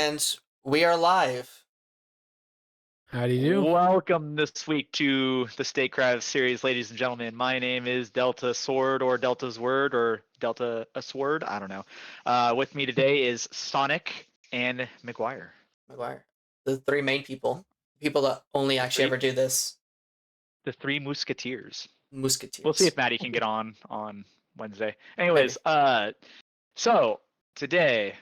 And we are live. How do you do? Welcome this week to the Statecraft series, ladies and gentlemen. My name is Delta Sword or Delta's Word or Delta a Sword. I don't know. With me today is Sonic and McGuire. The three main people that only actually ever do this. The three Musketeers. Musketeers. We'll see if Maddie can get on Wednesday. Anyways, so today,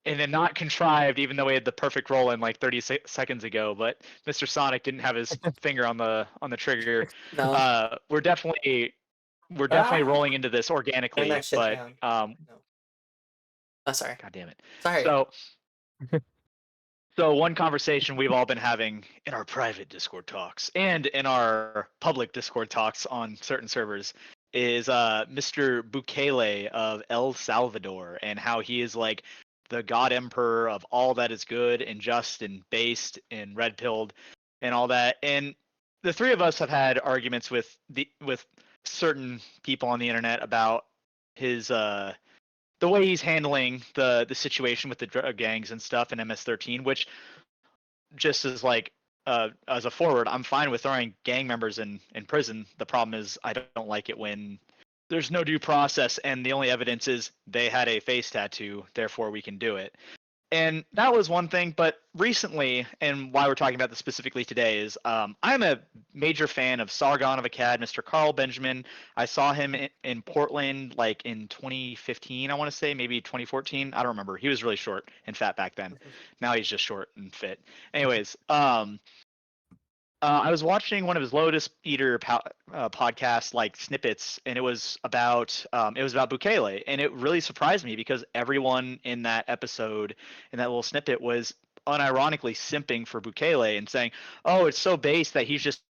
in a not contrived, even though we had the perfect roll in like 30 seconds ago, but Mr. Sonic didn't have his finger on the trigger. No. We're definitely rolling into this organically, but no. Oh, sorry. God damn it. Sorry. So one conversation we've all been having in our private Discord talks and in our public Discord talks on certain servers is Mr. Bukele of El Salvador and how he is like the god emperor of all that is good and just and based and red pilled and all that. And the three of us have had arguments with certain people on the internet about his the way he's handling the situation with the drug gangs and stuff in MS-13, which just is like as a forward, I'm fine with throwing gang members in prison. The problem is I don't like it when there's no due process and the only evidence is they had a face tattoo, therefore we can do it. And that was one thing, but recently, and why we're talking about this specifically today is I'm a major fan of Sargon of Akkad, Mr. Carl Benjamin. I saw him in Portland like in 2015, I want to say, maybe 2014. I don't remember. He was really short and fat back then. Now he's just short and fit. Anyways, I was watching one of his Lotus Eater podcasts, like snippets, and it was about Bukele, and it really surprised me because everyone in that episode, in that little snippet, was unironically simping for Bukele and saying, "Oh, it's so base that he's just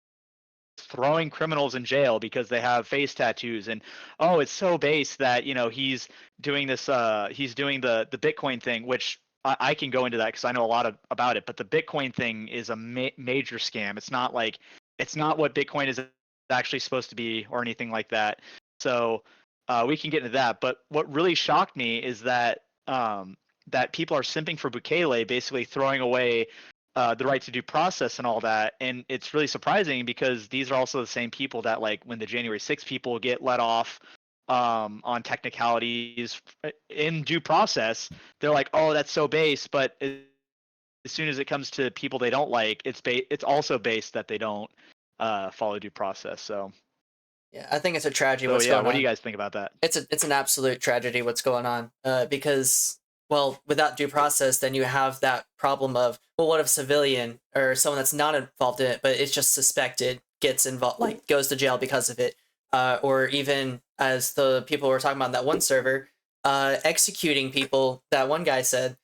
throwing criminals in jail because they have face tattoos," and "Oh, it's so base that he's doing this, he's doing the Bitcoin thing," which I can go into that because I know a lot about it, but the Bitcoin thing is a major scam. It's not what Bitcoin is actually supposed to be or anything like that. So we can get into that. But what really shocked me is that that people are simping for Bukele, basically throwing away the right to due process and all that. And it's really surprising because these are also the same people that, like, when the January 6th people get let off on technicalities in due process, they're like, "Oh, that's so base," but as soon as it comes to people they don't like, it's also base that they don't follow due process. So yeah, I think it's a tragedy. What do you guys think about that? It's an absolute tragedy what's going on. Because, well, without due process, then you have that problem of, well, what if a civilian or someone that's not involved in it, but it's just suspected, gets involved, like goes to jail because of it. Or even, as the people were talking about on that one server, executing people, that one guy said,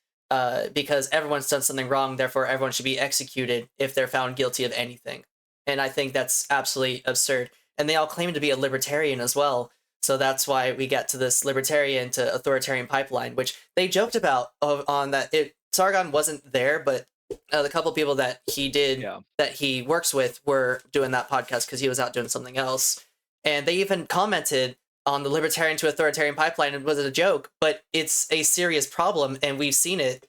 because everyone's done something wrong, therefore everyone should be executed if they're found guilty of anything. And I think that's absolutely absurd. And they all claim to be a libertarian as well. So that's why we get to this libertarian to authoritarian pipeline, which they joked about on that. Sargon wasn't there, but the couple of people that he works with were doing that podcast because he was out doing something else. And they even commented on the libertarian to authoritarian pipeline. It wasn't a joke, but it's a serious problem, and we've seen it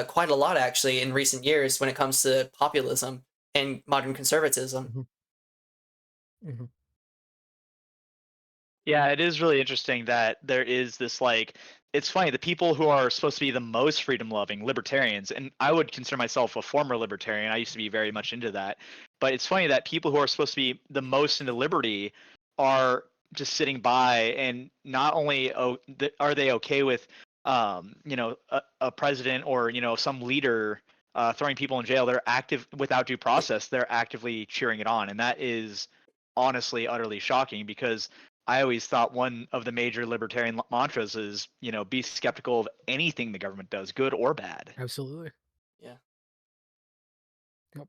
quite a lot, actually, in recent years when it comes to populism and modern conservatism. Mm-hmm. Yeah, it is really interesting that there is this, like, it's funny, the people who are supposed to be the most freedom-loving libertarians, and I would consider myself a former libertarian. I used to be very much into that. But it's funny that people who are supposed to be the most into liberty are just sitting by, and not only are they okay with a president or some leader throwing people in jail, they're active without due process, they're actively cheering it on. And that is honestly utterly shocking, because I always thought one of the major libertarian mantras is, be skeptical of anything the government does, good or bad. Absolutely. Yeah. Yep.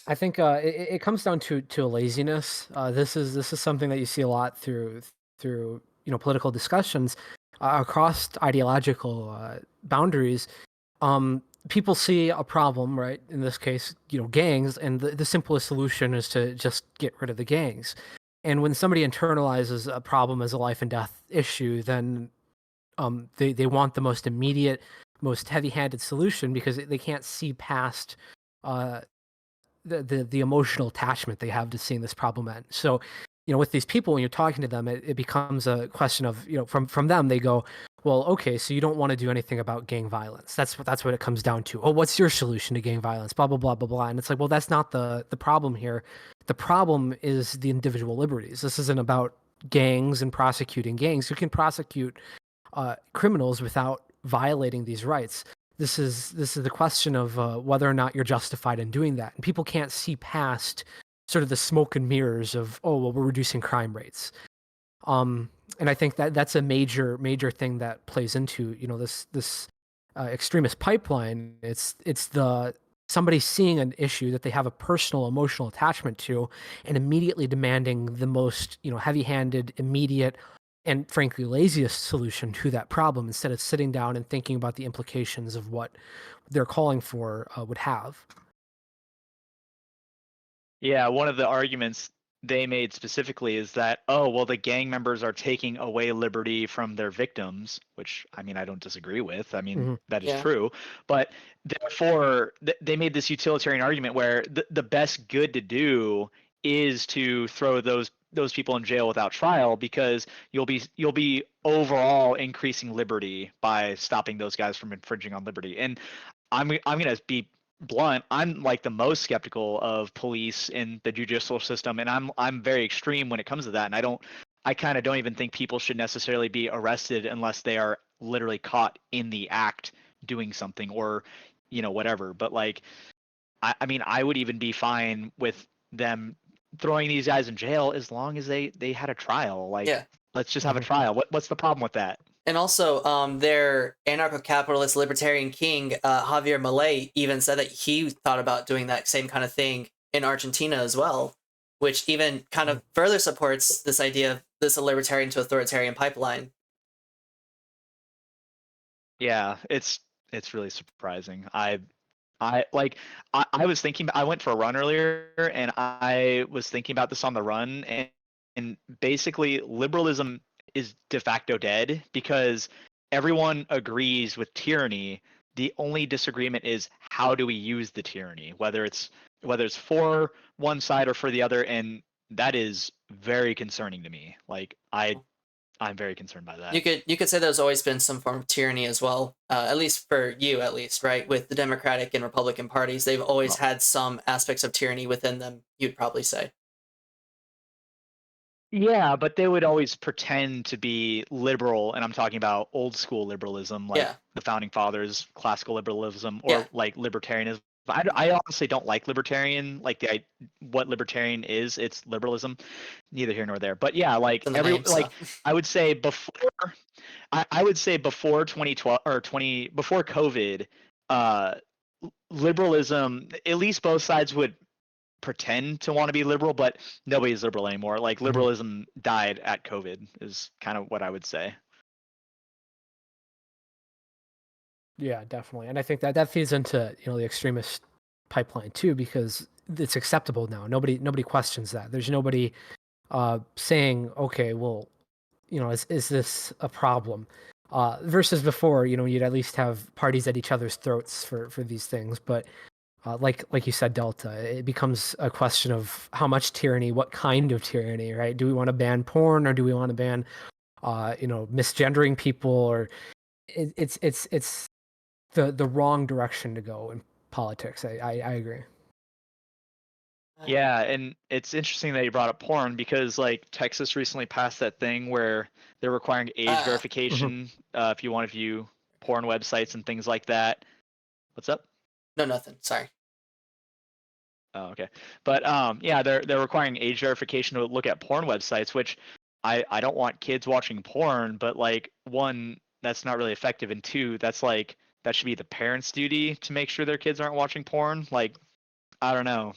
I think it comes down to a laziness. This is something that you see a lot through political discussions across ideological boundaries. People see a problem, right? In this case, gangs, and the simplest solution is to just get rid of the gangs. And when somebody internalizes a problem as a life and death issue, then they want the most immediate, most heavy-handed solution because they can't see past uh, the emotional attachment they have to seeing this problem end. So, with these people, when you're talking to them, it becomes a question of, from them, they go, well, okay, so you don't want to do anything about gang violence. That's what it comes down to. Oh, what's your solution to gang violence? Blah blah blah blah blah. And it's like, well, that's not the problem here. The problem is the individual liberties. This isn't about gangs and prosecuting gangs. You can prosecute criminals without violating these rights. This is the question of whether or not you're justified in doing that, and people can't see past sort of the smoke and mirrors of, oh well, we're reducing crime rates. And I think that that's a major thing that plays into this extremist pipeline. It's the somebody seeing an issue that they have a personal emotional attachment to, and immediately demanding the most heavy-handed, immediate, and frankly laziest solution to that problem instead of sitting down and thinking about the implications of what they're calling for would have. Yeah, one of the arguments they made specifically is that, oh, well, the gang members are taking away liberty from their victims, which I mean, I don't disagree with. I mean, Hmm. that is Yeah. true. But therefore, they made this utilitarian argument where the best good to do is to throw those people in jail without trial because you'll be overall increasing liberty by stopping those guys from infringing on liberty. And I'm gonna be blunt. I'm like the most skeptical of police in the judicial system, and I'm very extreme when it comes to that. And I kind of don't even think people should necessarily be arrested unless they are literally caught in the act doing something or whatever. But like I mean I would even be fine with them throwing these guys in jail as long as they had a trial. Like Yeah. let's just have a Hmm. trial. What's the problem with that? And also, their anarcho-capitalist libertarian king, Javier Milei, even said that he thought about doing that same kind of thing in Argentina as well, which even kind of further supports this idea of this a libertarian to authoritarian pipeline. Yeah, it's really surprising. I like I was thinking I went for a run earlier and I was thinking about this on the run and basically liberalism is de facto dead because everyone agrees with tyranny. The only disagreement is how do we use the tyranny, whether it's for one side or for the other, and that is very concerning to me. Like I'm very concerned by that. You could say there's always been some form of tyranny as well, at least for you, at least, right? With the Democratic and Republican parties, they've always Well, had some aspects of tyranny within them. You'd probably say, yeah, but they would always pretend to be liberal, and I'm talking about old school liberalism, like yeah, the founding fathers, classical liberalism, yeah, or like libertarianism. I honestly don't like libertarian, like what libertarian is. It's liberalism, neither here nor there. But yeah, it's in the name. So I would say I would say before 2012 or 20 before COVID, uh, liberalism, at least both sides would pretend to want to be liberal, but nobody's liberal anymore. Like Hmm. liberalism died at COVID is kind of what I would say. Yeah, definitely. And I think that that feeds into the extremist pipeline too, because it's acceptable now. Nobody questions that. There's nobody saying, okay, well, is this a problem? Versus before, you'd at least have parties at each other's throats for these things. But like you said, Delta, it becomes a question of how much tyranny, what kind of tyranny, right? Do we want to ban porn, or do we want to ban, misgendering people, or it's the wrong direction to go in politics. I agree. Yeah, and it's interesting that you brought up porn because like Texas recently passed that thing where they're requiring age Hmm. verification if you want to view porn websites and things like that. What's up? no, nothing. Sorry. Oh, okay. But yeah, they're requiring age verification to look at porn websites, which I don't want kids watching porn, but like one, that's not really effective, and two, that's like that should be the parents' duty to make sure their kids aren't watching porn. Like I don't know.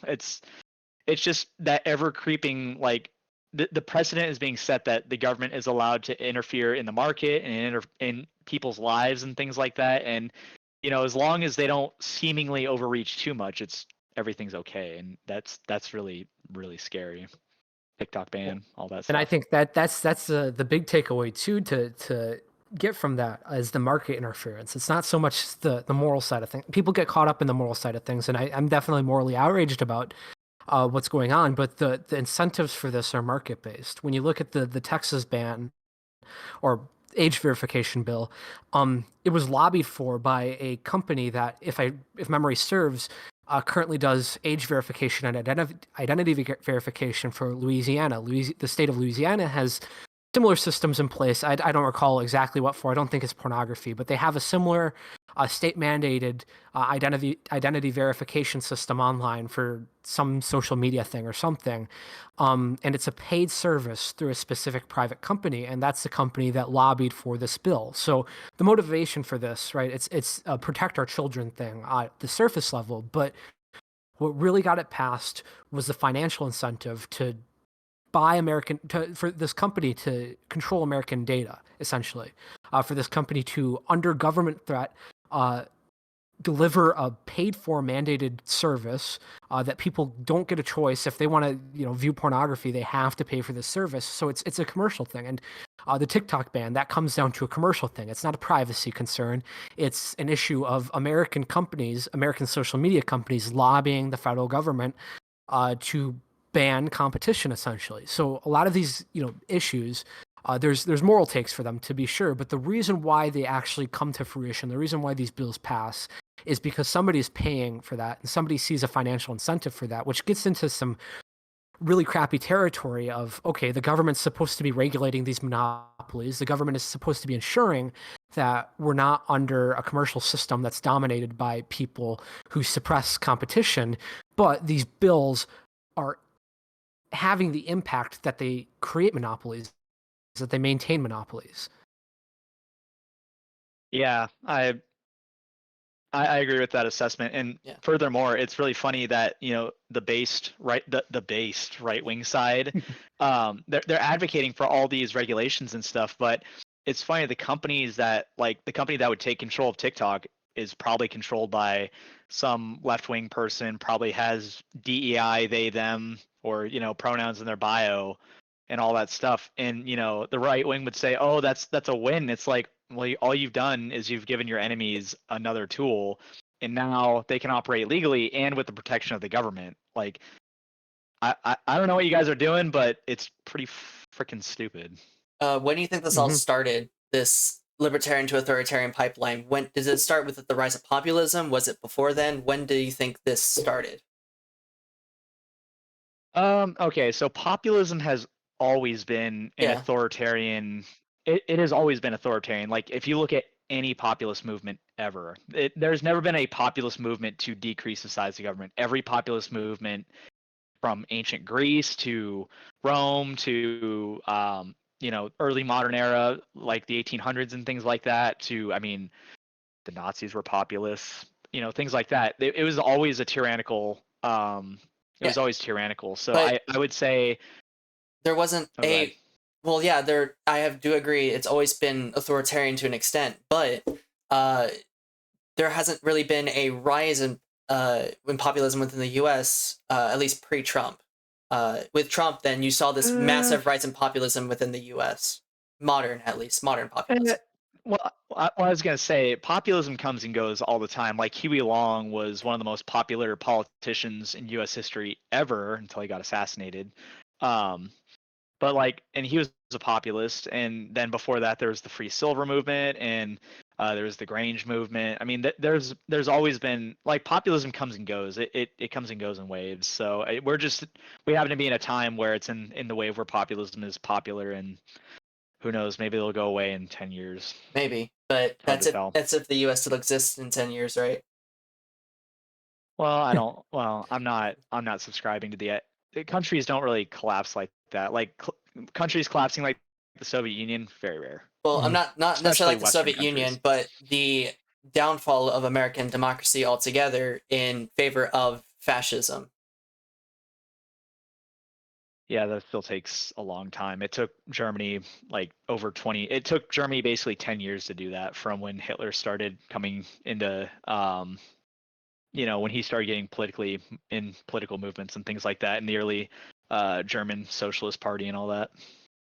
It's just that ever creeping like the precedent is being set that the government is allowed to interfere in the market and in people's lives and things like that. And as long as they don't seemingly overreach too much, it's everything's okay. And that's really really scary. TikTok Well, ban, all that and I stuff. think that that's the big takeaway too. To get from that is the market interference. It's not so much the moral side of things. People get caught up in the moral side of things, and I'm definitely morally outraged about what's going on. But the incentives for this are market based. When you look at the Texas ban or age verification bill, it was lobbied for by a company that, if memory serves, currently does age verification and identity verification for Louisiana. The state of Louisiana has similar systems in place. I don't recall exactly what for. I don't think it's pornography, but they have a similar state mandated identity verification system online for some social media thing or something. And it's a paid service through a specific private company, and that's the company that lobbied for this bill. So the motivation for this, right? It's a protect our children thing at the surface level, but what really got it passed was the financial incentive to for this company to control American data, essentially, for this company to, under government threat, deliver a paid-for mandated service that people don't get a choice. If they want to, view pornography, they have to pay for this service. So it's a commercial thing, and the TikTok ban, that comes down to a commercial thing. It's not a privacy concern. It's an issue of American companies, American social media companies, lobbying the federal government to ban competition, essentially. So a lot of these, issues, there's moral takes for them, to be sure, but the reason why they actually come to fruition, the reason why these bills pass, is because somebody's paying for that, and somebody sees a financial incentive for that, which gets into some really crappy territory of, okay, the government's supposed to be regulating these monopolies. The government is supposed to be ensuring that we're not under a commercial system that's dominated by people who suppress competition, but these bills are having the impact that they create monopolies, that they maintain monopolies. Yeah, I agree with that assessment. And Yeah. furthermore, it's really funny that, the based right wing side, they're advocating for all these regulations and stuff, but it's funny, the companies that, like, the company that would take control of TikTok is probably controlled by some left wing person, probably has DEI, they, them, or, pronouns in their bio and all that stuff. And, the right wing would say, oh, that's a win. It's like, well, all you've done is you've given your enemies another tool, and now they can operate legally and with the protection of the government. Like, I don't know what you guys are doing, but it's pretty freaking stupid. When do you think this all started? This libertarian to authoritarian pipeline. When did it start with the rise of populism? Was it before then? When do you think this started? Okay, so populism has always been an Yeah. authoritarian. It has always been authoritarian. Like, if you look at any populist movement ever, there's never been a populist movement to decrease the size of government. Every populist movement, from ancient Greece to Rome to early modern era, like the 1800s and things like that, to, I mean, the Nazis were populists, things like that. It was always a tyrannical. It was Yeah. always tyrannical. So But I would say there wasn't Oh, go ahead. well, yeah, do agree it's always been authoritarian to an extent, but uh there hasn't really been a rise in populism within the US, at least pre-Trump. With Trump, then you saw this massive rise in populism within the US. At least modern Eh, populism. well, I was gonna say populism comes and goes all the time. Like, Huey Long was one of the most popular politicians in U.S. history ever until he got assassinated. Um, but like, and he was a populist, and then before that there was the free silver movement, and there was the Grange movement. I mean, there's always been, like, populism comes and goes. It comes and goes in waves. So we happen to be in a time where it's in the wave where populism is popular, and who knows, maybe it'll go away in 10 years. Maybe, but Hard to tell. that's if the US still exists in 10 years, right? Well, I don't. Well, I'm not subscribing to the countries don't really collapse like that. Like, countries collapsing like the Soviet Union, very rare. Well, I'm Mhm. not necessarily Especially like the Western Soviet countries. Union, but the downfall of American democracy altogether in favor of fascism. Yeah, that still takes a long time. It took Germany like over 20. It took Germany basically 10 years to do that, from when Hitler started coming into when he started getting politically in political movements and things like that in the early German Socialist Party and all that.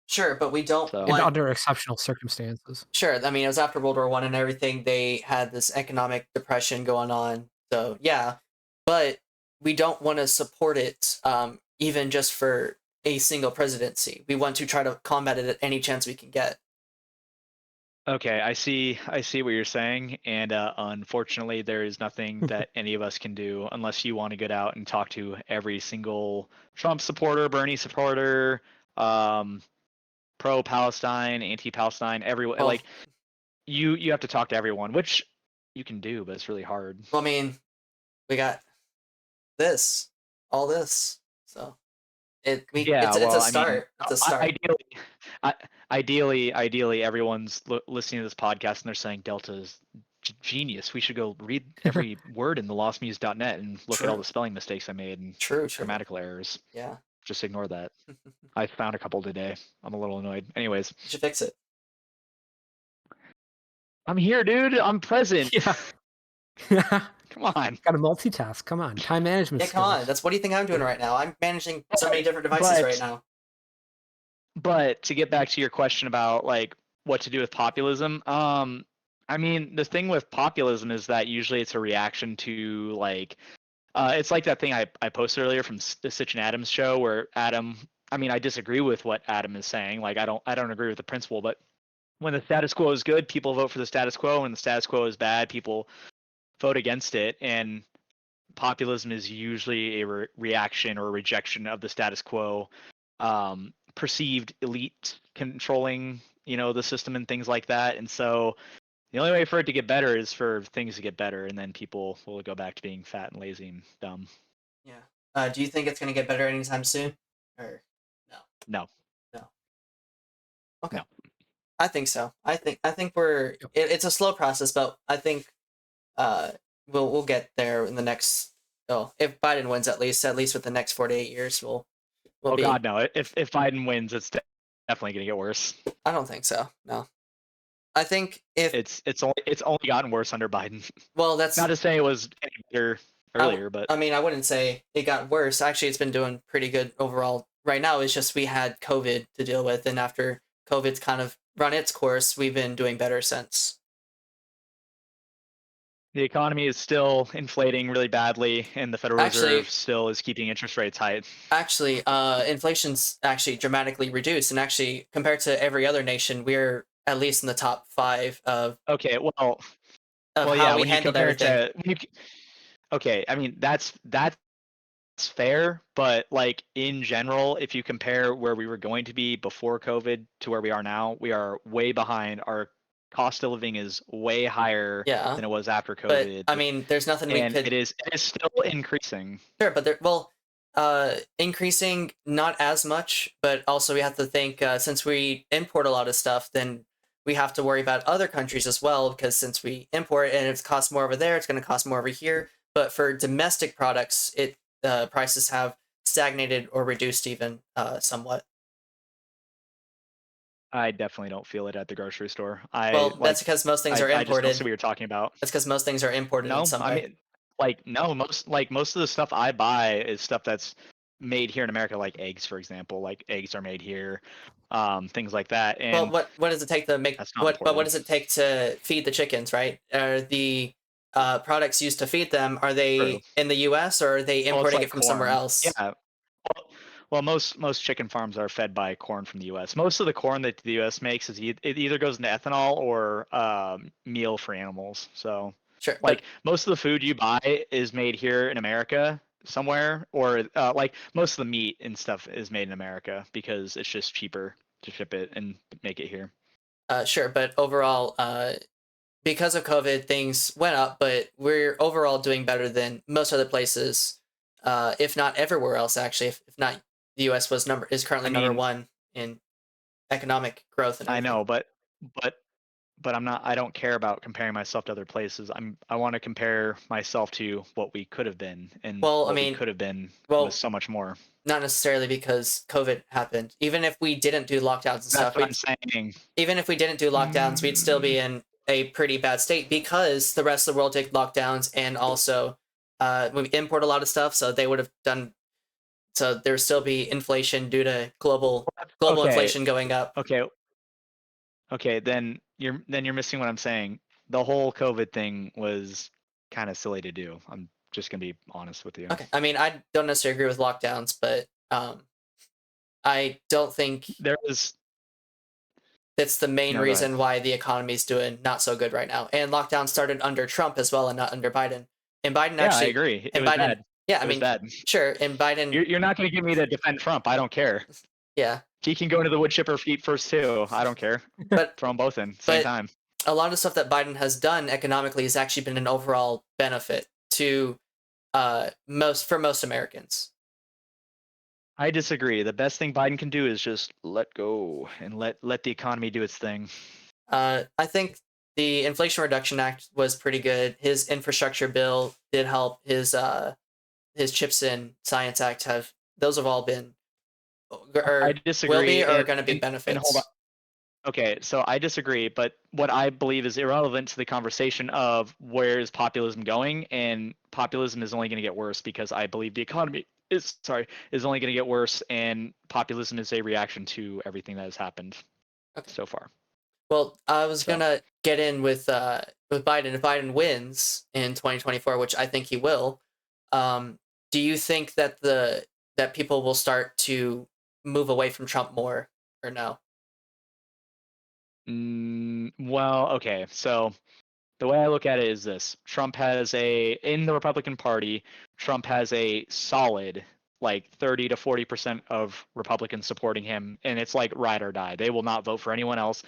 Sure, but we don't So- want. under exceptional circumstances. Sure, I mean, it was after World War One and everything. They had this economic depression going on. So yeah, but we don't want to support it, even just for a single presidency. We want to try to combat it at any chance we can get. Okay, I see what you're saying, and unfortunately, there is nothing that any of us can do unless you want to get out and talk to every single Trump supporter, Bernie supporter, pro-Palestine, anti-Palestine, everyone. Well, Like you have to talk to everyone, which you can do, but it's really hard. well, I mean, we got all this, so it's Yeah, it's well, a I mean, start. It's a start. ideally, everyone's listening to this podcast and they're saying Delta is genius. We should go read every word in thelostmuse.net and look at all True. the spelling mistakes I made and True. grammatical errors. Yeah, Just ignore that. I found a couple today. I'm a little annoyed. Anyways, you should fix it. I'm here, dude. I'm present. Yeah. Come on. Got to multitask. Come on, time management. Yeah, come on. What do you think I'm doing right now? I'm managing so many different devices right now. But to get back to your question about like what to do with populism, I mean, the thing with populism is that usually it's a reaction to like, it's like that thing I posted earlier from the Sitch and Adams show where Adam, I mean, I disagree with what Adam is saying. Like, I don't agree with the principle, but when the status quo is good, people vote for the status quo. When the status quo is bad, people vote against it. And populism is usually a reaction or rejection of the status quo, perceived elite controlling, the system and things like that. And so the only way for it to get better is for things to get better, and then people will go back to being fat and lazy and dumb. Yeah. Do you think it's going to get better anytime soon? Or no? No. Okay. No. I think so. I think it's a slow process, but I think we'll get there in the next. Oh, if Biden wins, at least with the next 4 to 8 years, we'll Oh be. God, no! If Biden wins, it's definitely going to get worse. I don't think so. No. I think if it's only gotten worse under Biden. Well, that's not to say it was any better earlier, but I mean, I wouldn't say it got worse. Actually, it's been doing pretty good overall. Right now, it's just we had COVID to deal with, and after COVID's kind of run its course, we've been doing better since. The economy is still inflating really badly, and the Federal Reserve still is keeping interest rates high. Actually, inflation's actually dramatically reduced, and actually, compared to every other nation, we're at least in the top 5 of. Okay, well, how yeah, we when you handled compare everything. Okay, I mean that's fair, but like in general, if you compare where we were going to be before COVID to where we are now, we are way behind. Our cost of living is way higher than it was after COVID. But I mean, there's nothing we could. It is still increasing. Sure, but increasing not as much, but also we have to think since we import a lot of stuff, then we have to worry about other countries as well, because since we import and it costs more over there, it's going to cost more over here. But for domestic products, prices have stagnated or reduced even somewhat. I definitely don't feel it at the grocery store. That's because most things are imported. I just don't see what you're talking about. That's because most things are imported in some way. I mean, most of the stuff I buy is stuff that's made here in America, like eggs, for example. Like eggs are made here, things like that. And well, what does it take to make what does it take to feed the chickens, right? Are the products used to feed them, are they in the US or are they importing it from somewhere else? Yeah. Well, most chicken farms are fed by corn from the U.S. Most of the corn that the U.S. makes is it either goes into ethanol or meal for animals. So, sure, like most of the food you buy is made here in America somewhere, or like most of the meat and stuff is made in America because it's just cheaper to ship it and make it here. Sure, but overall, because of COVID, things went up, but we're overall doing better than most other places, if not everywhere else. Actually, if not, the U.S. is currently number 1 in economic growth. And everything. I know, but I'm not. I don't care about comparing myself to other places. I want to compare myself to what we could have been, and we could have been was so much more. Not necessarily because COVID happened. Even if we didn't do lockdowns and stuff, what I'm saying. Even if we didn't do lockdowns, we'd still be in a pretty bad state because the rest of the world did lockdowns, and also we import a lot of stuff, so they would have done So there'll still be inflation due to global Okay. inflation going up. Okay, then you're missing what I'm saying. The whole COVID thing was kind of silly to do. I'm just gonna be honest with you. Okay, I mean, I don't necessarily agree with lockdowns, but I don't think There was that's the main No, go ahead. reason why the economy is doing not so good right now. And lockdown started under Trump as well, and not under Biden. And Biden Yeah, actually, I agree. It and was Biden, bad. yeah, I It was mean, bad. sure, and Biden, You're not gonna get me to defend Trump. I don't care. yeah, He can go into the wood chipper feet first too. I don't care. but Throw them both in same but time. a lot of stuff that Biden has done economically has actually been an overall benefit to most Americans. I disagree. The best thing Biden can do is just let go and let the economy do its thing. I think the Inflation Reduction Act was pretty good. His infrastructure bill did help. His Chips and Science Act those have all been I disagree. will be or are going to be and benefits. hold on. Okay, so I disagree, but what I believe is irrelevant to the conversation of where is populism going, and populism is only going to get worse because I believe the economy is only going to get worse, and populism is a reaction to everything that has happened so far. Well, I was gonna get in with Biden. If Biden wins in 2024, which I think he will, do you think that that people will start to move away from Trump more, or no? Well, okay. So the way I look at it is this: in the Republican Party, Trump has a solid like 30 to 40% of Republicans supporting him, and it's like ride or die. They will not vote for anyone else.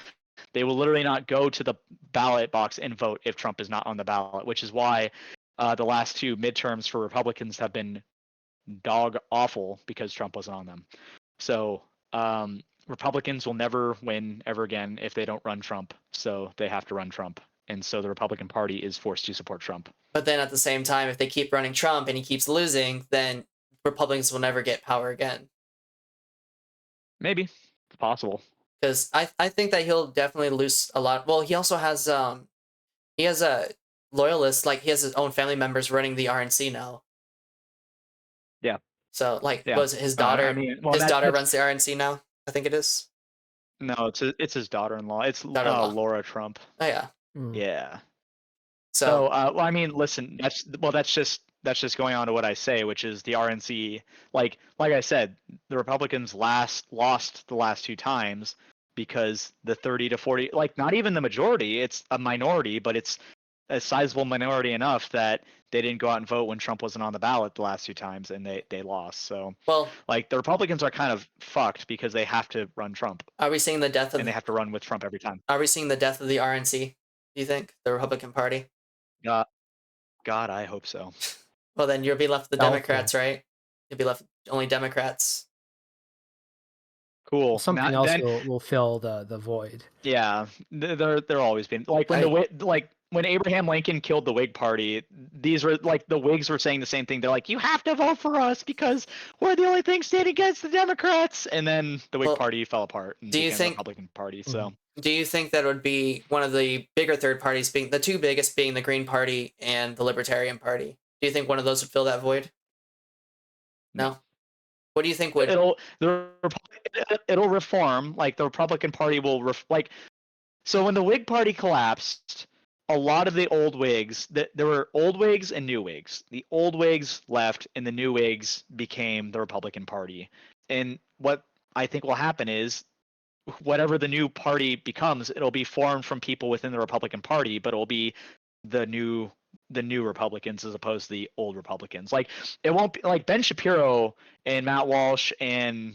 They will literally not go to the ballot box and vote if Trump is not on the ballot, which is why the last two midterms for Republicans have been dog awful because Trump wasn't on them. So Republicans will never win ever again if they don't run Trump. So they have to run Trump. And so the Republican Party is forced to support Trump. But then at the same time, if they keep running Trump and he keeps losing, then Republicans will never get power again. Maybe. It's possible. Because I think that he'll definitely lose a lot. Well, he also has a loyalist, like he has his own family members running the RNC now. Yeah. So like, Yeah. was his daughter? His daughter runs the RNC now. I think it is. No, it's his daughter-in-law. It's Laura Trump. Oh yeah. Yeah. So well, I mean, listen, that's just going on to what I say, which is the RNC. Like I said, the Republicans lost the last two times because the 30 to 40, like not even the majority, it's a minority, but it's a sizable minority enough that they didn't go out and vote when Trump wasn't on the ballot the last two times, and they lost. So well, like the Republicans are kind of fucked because they have to run Trump. Are we seeing the death of? And they have to run with Trump every time. Are we seeing the death of the RNC? Do you think the Republican Party? God, I hope so. Well, then you'll be left with the Democrats, right? You'll be left only Democrats. Cool. Something else will fill the void. Yeah, they're always been like when Abraham Lincoln killed the Whig Party. These were like the Whigs were saying the same thing. They're like, you have to vote for us because we're the only thing standing against the Democrats. And then the Whig Party fell apart. And do you think the Republican Party? So do you think that would be one of the bigger third parties, being the two biggest being the Green Party and the Libertarian Party? Do you think one of those would fill that void? No. What do you think would? It'll reform. Like the Republican Party will So when the Whig Party collapsed, a lot of the old Whigs, there were old Whigs and new Whigs. The old Whigs left, and the new Whigs became the Republican Party. And what I think will happen is, whatever the new party becomes, it'll be formed from people within the Republican Party, but it'll be the new Republicans as opposed to the old Republicans. Like it won't be like Ben Shapiro and Matt Walsh, and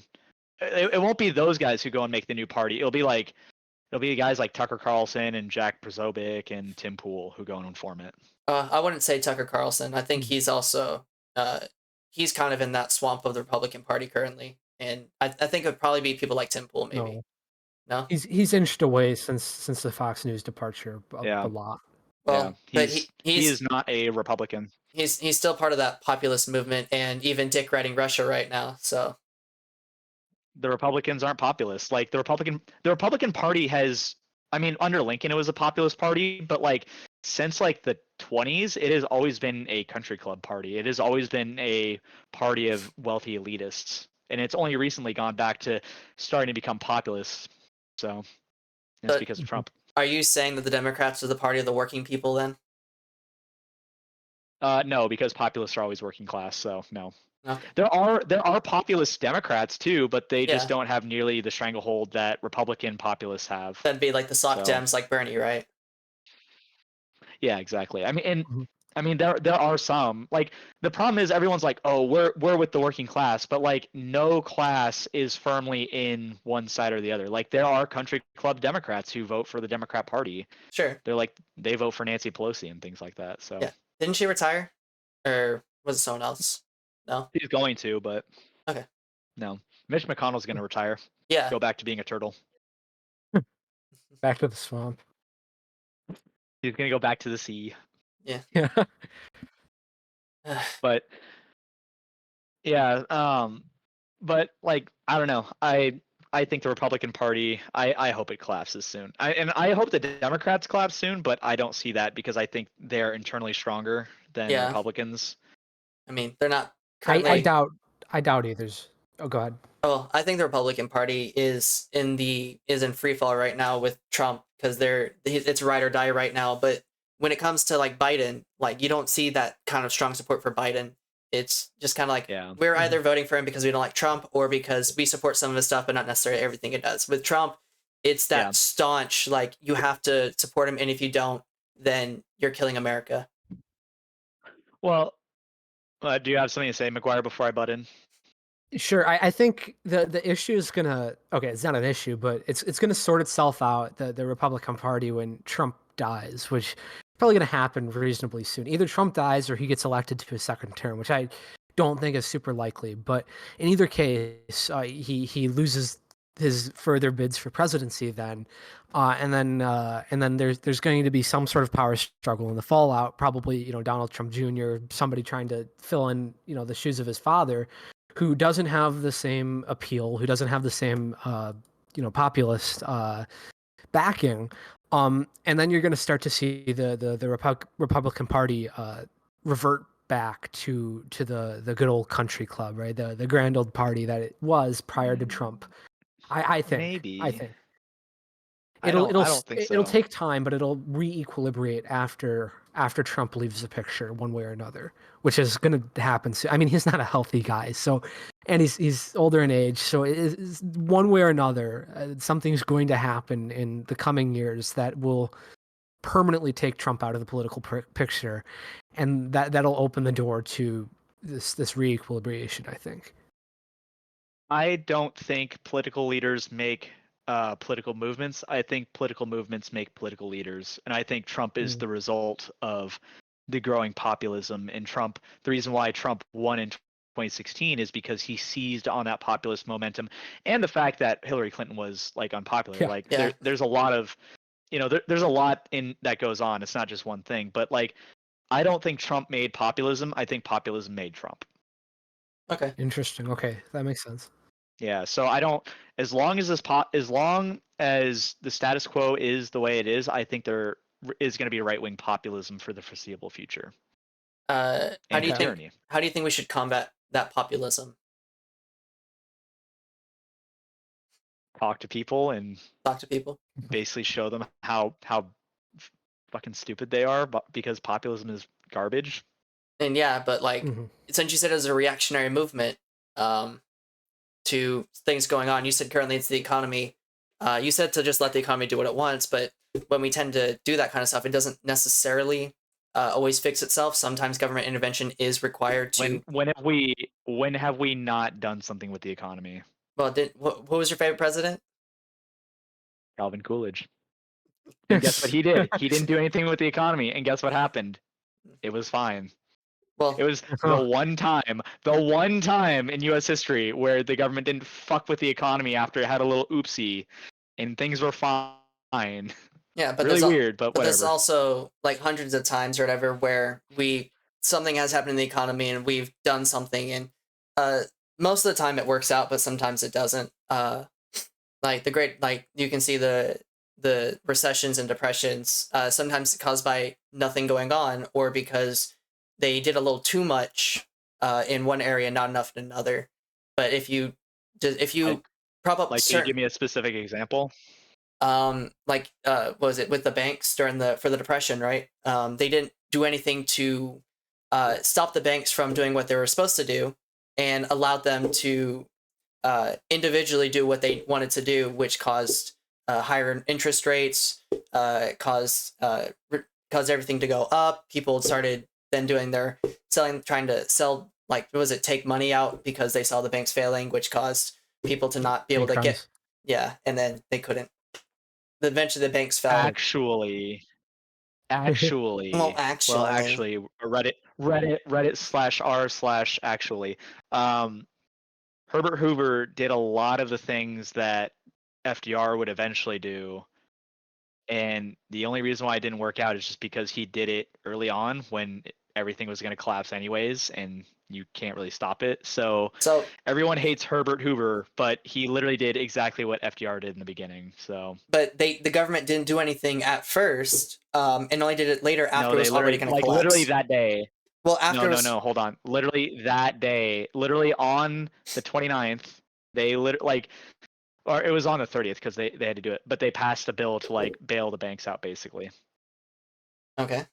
it won't be those guys who go and make the new party. It'll be guys like Tucker Carlson and Jack Posobiec and Tim Pool who go and form it. I wouldn't say Tucker Carlson. I think he's also he's kind of in that swamp of the Republican Party currently, and I think it would probably be people like Tim Pool, maybe. No? He's inched away since the Fox News departure a lot. Well, yeah, he is not a Republican. He's still part of that populist movement, and even dick riding Russia right now. So the Republicans aren't populist. Like the Republican Party has, I mean, under Lincoln it was a populist party, but like since like the 20s, it has always been a country club party. It has always been a party of wealthy elitists, and it's only recently gone back to starting to become populist. So it's But because of Trump. are you saying that the Democrats are the party of the working people then? No, because populists are always working class. So no. Okay. There are populist Democrats too, but they just Yeah. don't have nearly the stranglehold that Republican populists have. That'd be like the sock So Dems, like Bernie, right? yeah, exactly. I mean, and Mhm. I mean there are some, like, the problem is everyone's like, oh, we're with the working class, but like no class is firmly in one side or the other. Like there are country club Democrats who vote for the Democrat Party. Sure. They're like they vote for Nancy Pelosi and things like that. So Yeah. Didn't she retire? Or was it someone else? No? he's going to, but Okay. no. Mitch McConnell's going to retire, Yeah. go back to being a turtle. Back to the swamp. He's going to go back to the sea. Yeah. But yeah, but like I don't know. I think the Republican Party. I hope it collapses soon. I hope the Democrats collapse soon, but I don't see that because I think they're internally stronger than Yeah. Republicans. I mean, they're not I currently. doubt either's. Oh, go ahead. Oh, I think the Republican Party is in free fall right now with Trump because it's ride or die right now. But when it comes to like Biden, like you don't see that kind of strong support for Biden. It's just kind of like Yeah. we're either voting for him because we don't like Trump or because we support some of his stuff, but not necessarily everything it does. With Trump, it's that Yeah. staunch like you have to support him, and if you don't, then you're killing America. Well, do you have something to say, McGuire, before I butt in? Sure. I think the issue is gonna it's not an issue, but it's gonna sort itself out, the Republican Party, when Trump dies, which is probably gonna happen reasonably soon. Either Trump dies or he gets elected to a second term, which I don't think is super likely. But in either case, he loses his further bids for presidency then. And then there's going to be some sort of power struggle in the fallout, probably, Donald Trump Jr., somebody trying to fill in, the shoes of his father, who doesn't have the same appeal, who doesn't have the same populist backing. And then you're going to start to see the Republican Party revert back to the good old country club, right? The grand old party that it was prior to Trump. I think. Maybe. I think. I don't think It'll so. take time, but it'll re-equilibrate after Trump leaves the picture, one way or another, which is going to happen soon. I mean, he's not a healthy guy, so, and he's older in age, so one way or another, something's going to happen in the coming years that will permanently take Trump out of the political picture, and that'll open the door to this re-equilibration, I think. I don't think political leaders make political movements. I think political movements make political leaders, and I think Trump is the result of the growing populism. And Trump, the reason why Trump won in 2016 is because he seized on that populist momentum, and the fact that Hillary Clinton was like unpopular. Yeah. Like Yeah. there's a lot of, there's a lot in that goes on. It's not just one thing. But like, I don't think Trump made populism. I think populism made Trump. Okay. Interesting. Okay, that makes sense. Yeah, so I don't. As long as as long as the status quo is the way it is, I think there is going to be right wing populism for the foreseeable future. How And do you tyranny. think we should combat that populism? Talk to people and Talk to people. basically show them how fucking stupid they are, but because populism is garbage. And yeah, but like Mhm. since you said it was a reactionary movement to things going on, you said currently it's the economy. You said to just let the economy do what it wants, but when we tend to do that kind of stuff, it doesn't necessarily always fix itself. Sometimes government intervention is required to. When have we not done something with the economy? Well, what was your favorite president? Calvin Coolidge. And guess what he did? He didn't do anything with the economy, and guess what happened? It was fine. Well, It was the one time in U.S. history where the government didn't fuck with the economy after it had a little oopsie, and things were fine. yeah, but Really weird, but there's whatever. also like hundreds of times or whatever where something has happened in the economy and we've done something, and most of the time it works out, but sometimes it doesn't. Like you can see the recessions and depressions, sometimes caused by nothing going on, or because they did a little too much in one area, not enough in another. But if you prop up Like, can you give certain me a specific example? what was it with the banks during for the depression, right? They didn't do anything to stop the banks from doing what they were supposed to do, and allowed them to individually do what they wanted to do, which caused higher interest rates, caused everything to go up. People started then doing their trying to sell, like, what was it, take money out because they saw the banks failing, which caused people to not be able Bank to get, runs. yeah, and then they couldn't. Eventually, the banks fell. Actually, Well, well, actually, actually, Reddit/r/actually. Herbert Hoover did a lot of the things that FDR would eventually do, and the only reason why it didn't work out is just because he did it early on when everything was going to collapse anyways, and you can't really stop it. So so everyone hates Herbert Hoover, but he literally did exactly what FDR did in the beginning. So but the government didn't do anything at first, and only did it later after no, it they was already literally, going to like, literally collapse. that day. Well, No, after it no, was no, hold on. Literally that day, literally on the 29th, they like, or it was on the 30th because they had to do it, but they passed a bill to like bail the banks out basically. okay,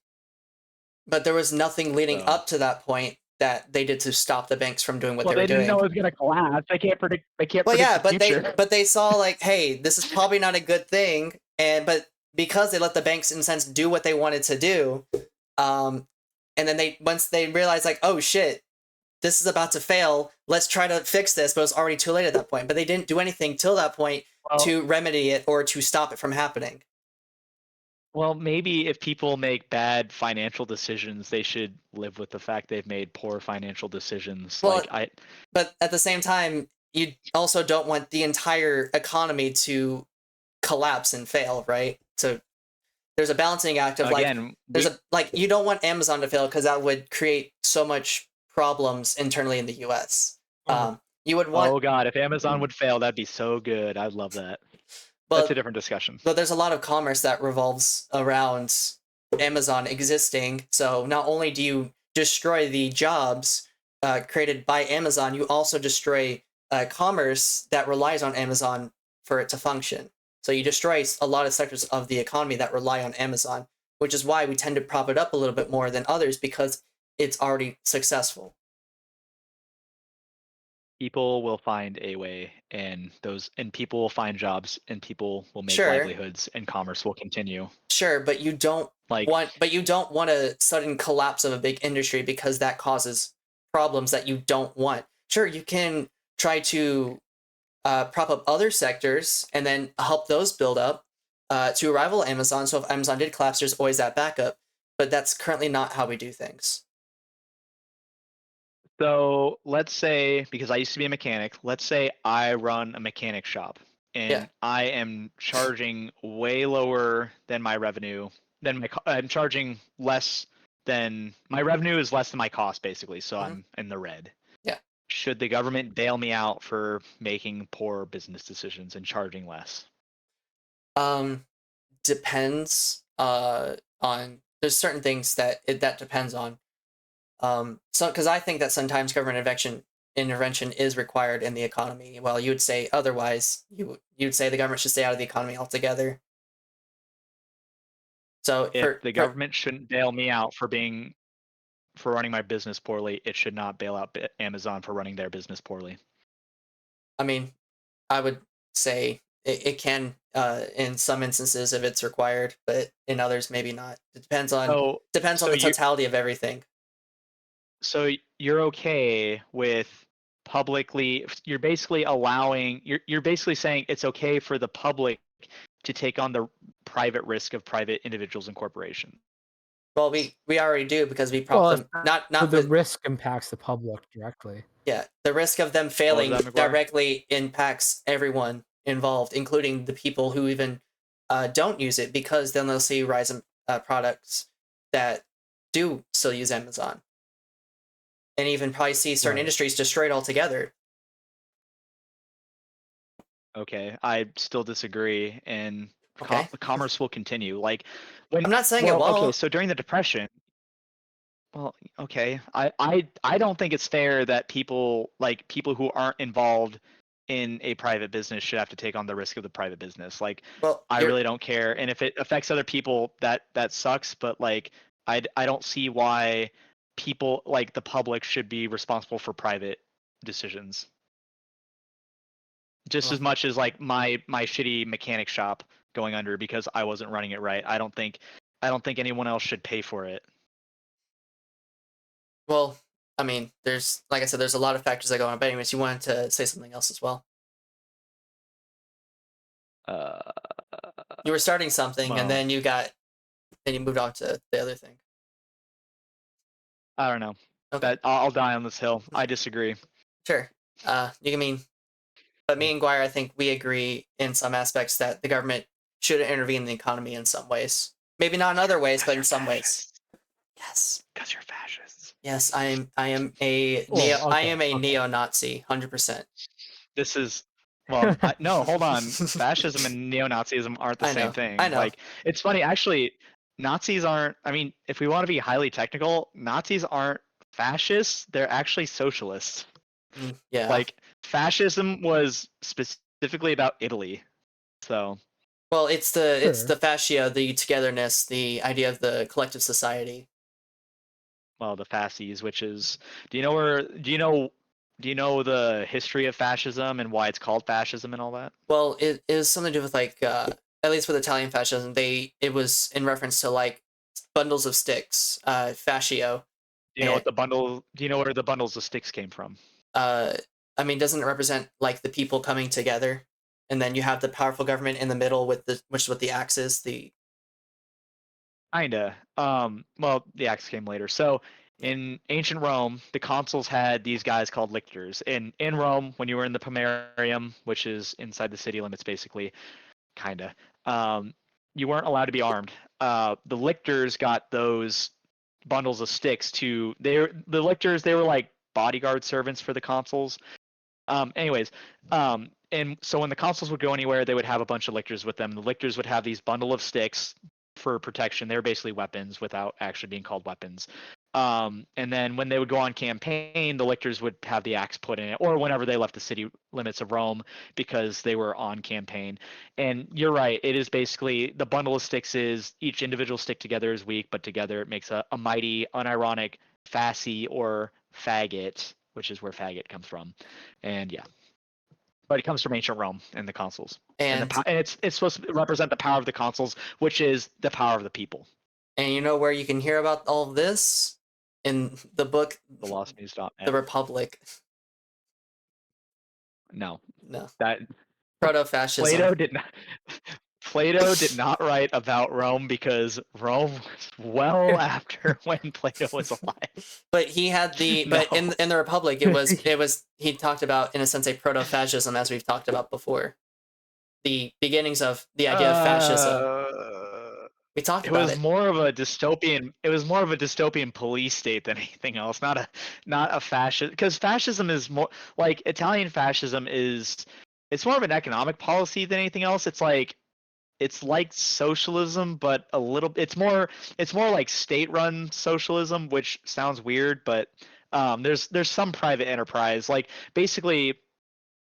but there was nothing leading So up to that point that they did to stop the banks from doing what well, they were they didn't know doing. it was gonna collapse. They can't predict. They can't Well, predict yeah, the future. but they saw, like, hey, this is probably not a good thing, and but because they let the banks, in a sense, do what they wanted to do, um, and then once they realized, like, oh shit, this is about to fail, let's try to fix this, but it was already too late at that point. But they didn't do anything till that point Well, to remedy it or to stop it from happening. well, maybe if people make bad financial decisions, they should live with the fact they've made poor financial decisions. Well, Like I, but at the same time, you also don't want the entire economy to collapse and fail, right? So there's a balancing act of, like, again, there's a, like, you don't want Amazon to fail because that would create so much problems internally in the US. You would want, oh god, if Amazon would fail, that'd be so good. I'd love that. That's a but different discussion. there's a lot of commerce that revolves around Amazon existing. So not only do you destroy the jobs created by Amazon, you also destroy commerce that relies on Amazon for it to function. So you destroy a lot of sectors of the economy that rely on Amazon, which is why we tend to prop it up a little bit more than others, because it's already successful. People will find a way, and people will find jobs, and people will make Sure, livelihoods, and commerce will continue. sure, but you don't Like, want a sudden collapse of a big industry, because that causes problems that you don't want. Sure, you can try to prop up other sectors and then help those build up to rival Amazon. So if Amazon did collapse, there's always that backup. But that's currently not how we do things. so let's say, because I used to be a mechanic, let's say I run a mechanic shop Yeah. and I am charging way lower than my revenue. I'm charging less than my revenue is less than my cost basically, so Mhm. I'm in the red. Yeah. Should the government bail me out for making poor business decisions and charging less? Um, Depends on, there's certain things that depends on. So because I think that sometimes government intervention is required in the economy. Well, you would say otherwise. You'd say the government should stay out of the economy altogether. So If the for government shouldn't bail me out for running my business poorly, it should not bail out Amazon for running their business poorly. I mean, I would say it can in some instances if it's required, but in others maybe not. It So, depends on so the you totality of everything. so you're okay with publicly? You're basically allowing. You're basically saying it's okay for the public to take on the private risk of private individuals and corporations. Well, we already do, because we prop Well, them, not the with, risk impacts the public directly. yeah, the risk of them What was failing that, McGuire? directly impacts everyone involved, including the people who even don't use it, because then they'll see rise in products that do still use Amazon, and even probably see certain Right. industries destroyed altogether. Okay, I still disagree, and Okay. Commerce will continue. Like when I'm not saying it okay, won't. so during the Depression, well, okay, I don't think it's fair that people who aren't involved in a private business should have to take on the risk of the private business. Like Well, I you're really don't care, and if it affects other people, that sucks. But like I don't see why people like the public should be responsible for private decisions just as well, much as like my shitty mechanic shop going under because I wasn't running it right. I don't think anyone else should pay for it. well, I mean, there's like I said, there's a lot of factors that go on. But anyways, you wanted to say something else as well. Uh, You were starting something, and well, then you moved on to the other thing. I don't know. Okay, That I'll die on this hill. I disagree. sure. You can mean, but me and Guire, I think we agree in some aspects that the government should intervene in the economy in some ways. Maybe not in other ways, but in some ways. Yes. Because you're fascists. Yes, I am Well, I okay, am a okay. neo-Nazi, 100%. This is well, no, hold on. Fascism and neo-Nazism aren't the I same know. I thing. know. Like it's funny actually. Nazis aren't. I mean, if we want to be highly technical, Nazis aren't fascists. They're actually socialists. Yeah. Like fascism was specifically about Italy. So, Well, it's the Sure. fascia, the togetherness, the idea of the collective society. well, the fasces, which is, do you know the history of fascism and why it's called fascism and all that? Well, it is something to do with like at least with Italian fascism, it was in reference to like bundles of sticks, fascio, Do you know and what the bundle? Do you know where the bundles of sticks came from? uh, I mean, doesn't it represent like the people coming together, and then you have the powerful government in the middle which is what the axe is. The Kinda. Well, the axe came later. So, in ancient Rome, the consuls had these guys called lictors. In Rome, when you were in the Pomerium, which is inside the city limits, basically, kinda, you weren't allowed to be armed. The lictors got those bundles of sticks to the lictors. They were like bodyguard servants for the consuls. Anyways, and so when the consuls would go anywhere, they would have a bunch of lictors with them. The lictors would have these bundle of sticks for protection. They were basically weapons without actually being called weapons. And then when they would go on campaign, the lictors would have the axe put in it, or whenever they left the city limits of Rome because they were on campaign. And you're right, it is basically the bundle of sticks is each individual stick together is weak, but together it makes a mighty, unironic fasci or faggot, which is where faggot comes from. And yeah, but it comes from ancient Rome and the consuls, and and and it's supposed to represent the power of the consuls, which is the power of the people. and you know where you can hear about all of this in the book, The TheLostNews.net. Republic. No, No, that proto-fascism. Plato did not. Plato did not write about Rome because Rome was well after when Plato was alive. But he had the No. but in the Republic, it was he talked about in a sense a proto-fascism as we've talked about before. The beginnings of the idea of fascism. We talked It about was it. more of a dystopian. It was more of a dystopian police state than anything else. Not a fascist. Because fascism is more like Italian fascism is. It's more of an economic policy than anything else. It's like socialism, but a little. It's more like state-run socialism, which sounds weird, but there's some private enterprise. Like basically,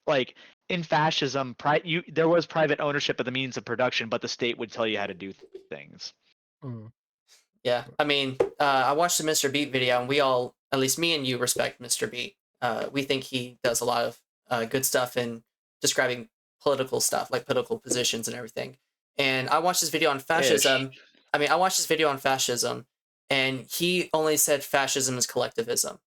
like in fascism, there was private ownership of the means of production, but the state would tell you how to do things. Mm. Yeah, I mean, I watched the Mr. Beat video, and we all, at least me and you, respect Mr. Beat. We think he does a lot of good stuff in describing political stuff, like political positions and everything. And I watched this video on Ish. fascism. I mean, I watched this video on fascism, and he only said fascism is collectivism.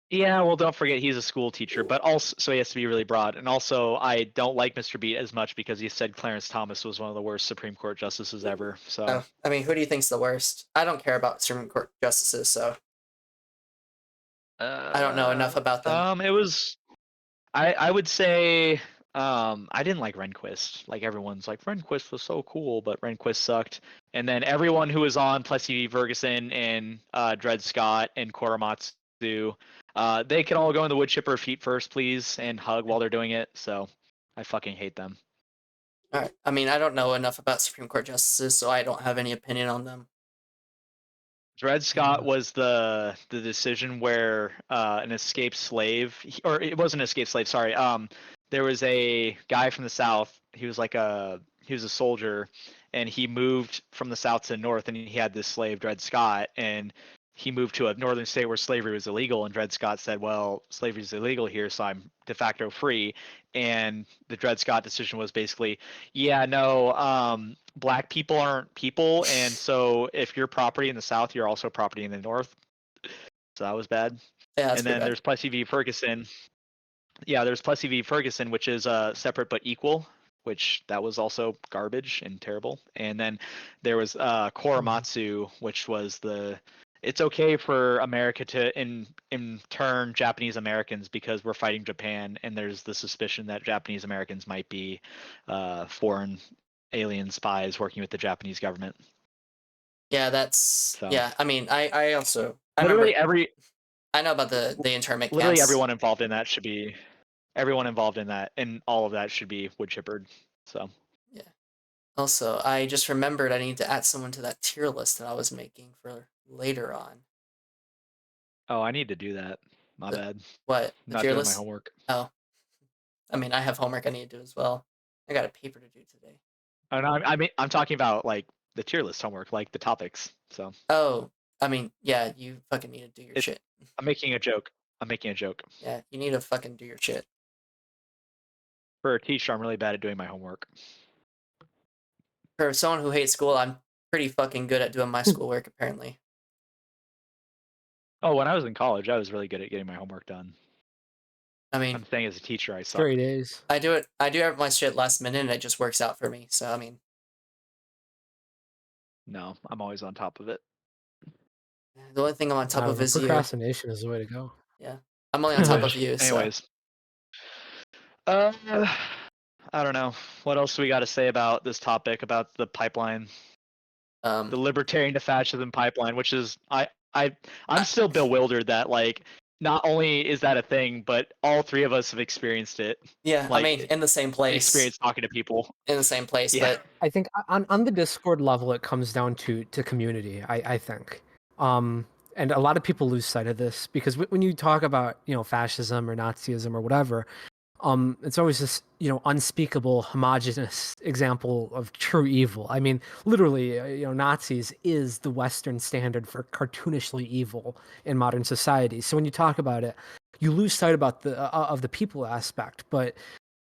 Yeah, well, don't forget he's a school teacher, but also so he has to be really broad. And also, I don't like Mr. Beat as much because he said Clarence Thomas was one of the worst Supreme Court justices ever. So Oh, I mean, who do you think's the worst? I don't care about Supreme Court justices, so I don't know enough about them. it was. I would say I didn't like Rehnquist. Like everyone's like Rehnquist was so cool, but Rehnquist sucked. And then everyone who was on Plessy v. Ferguson and Dred Scott and Korematsu, they can all go in the wood chipper feet first, please, and hug while they're doing it. So I fucking hate them. All right. I mean, I don't know enough about Supreme Court justices, so I don't have any opinion on them. Dred Scott Yeah. was the decision where an escaped slave, or it wasn't an escaped slave. Sorry. There was a guy from the South. He was a soldier, and he moved from the South to the North, and he had this slave, Dred Scott, and he moved to a northern state where slavery was illegal. And Dred Scott said, "Well, slavery is illegal here, so I'm de facto free." And the Dred Scott decision was basically, yeah, no, black people aren't people, and so if you're property in the South, you're also property in the North. So that was bad. Yeah, that's And pretty then bad. there's Plessy v. Ferguson. Yeah, there's Plessy v. Ferguson, which is separate but equal, which that was also garbage and terrible. And then there was Korematsu, which was it's okay for America to intern Japanese Americans because we're fighting Japan, and there's the suspicion that Japanese Americans might be foreign alien spies working with the Japanese government. Yeah, So yeah. I mean, I also I literally remember I know about the internment literally camps. everyone involved in that should be everyone involved in that and all of that should be wood chippered. So Yeah. Also, I just remembered I need to add someone to that tier list that I was making for later on. I need to do that. My The, bad. what? The Not tier doing my list? homework. Oh, I mean, I have homework I need to do as well. I got a paper to do today. And I'm talking about like the tier list homework, like the topics. So Oh, I mean, yeah, you fucking need to do your it, shit. I'm making a joke. I'm making a joke. Yeah, you need to fucking do your shit. For a teacher, I'm really bad at doing my homework. For someone who hates school, I'm pretty fucking good at doing my schoolwork, apparently. Oh, when I was in college, I was really good at getting my homework done. I mean, I'm saying as a teacher, I suck. Straight A's. I do have my shit last minute and it just works out for me. So, I mean, No, I'm always on top of it. the only thing I'm on top I don't of know. is you. Procrastination is the way to go. Yeah. I'm only on top of you, so. Anyways, I don't know. What else do we got to say about this topic about the pipeline, the Libertarian to Fascism pipeline, which is I'm still bewildered that like not only is that a thing, but all three of us have experienced it. Yeah, Like, I mean, in the same place. Experience talking to people. In the same place, Yeah. but I think on the Discord level, it comes down to community. I think, and a lot of people lose sight of this because when you talk about fascism or Nazism or whatever, it's always this unspeakable homogenous example of true evil. I mean, literally, Nazis is the Western standard for cartoonishly evil in modern society. So when you talk about it, you lose sight about the of the people aspect, but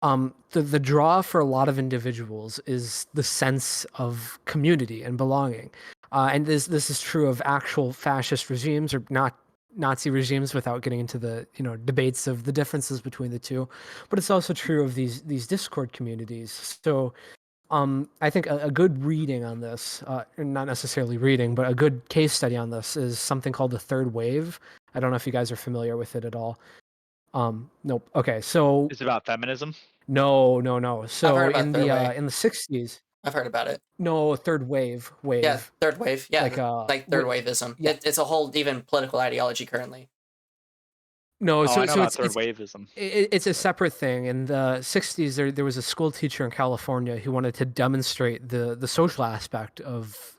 the draw for a lot of individuals is the sense of community and belonging, and this is true of actual fascist regimes or not Nazi regimes without getting into the debates of the differences between the two, but it's also true of these Discord communities. So I think a good reading on this, not necessarily reading, but a good case study on this is something called the third wave. I don't know if you guys are familiar with it at all. Nope. Okay, so It's about feminism. no. I've heard So about third wave. in the 60s, I've heard about it. no, third wave. Yeah, third wave. Yeah, like third Wh- waveism. yeah. It's a whole even political ideology currently. No, I know so about third waveism. it's a separate thing. In the 60s, there was a school teacher in California who wanted to demonstrate the social aspect of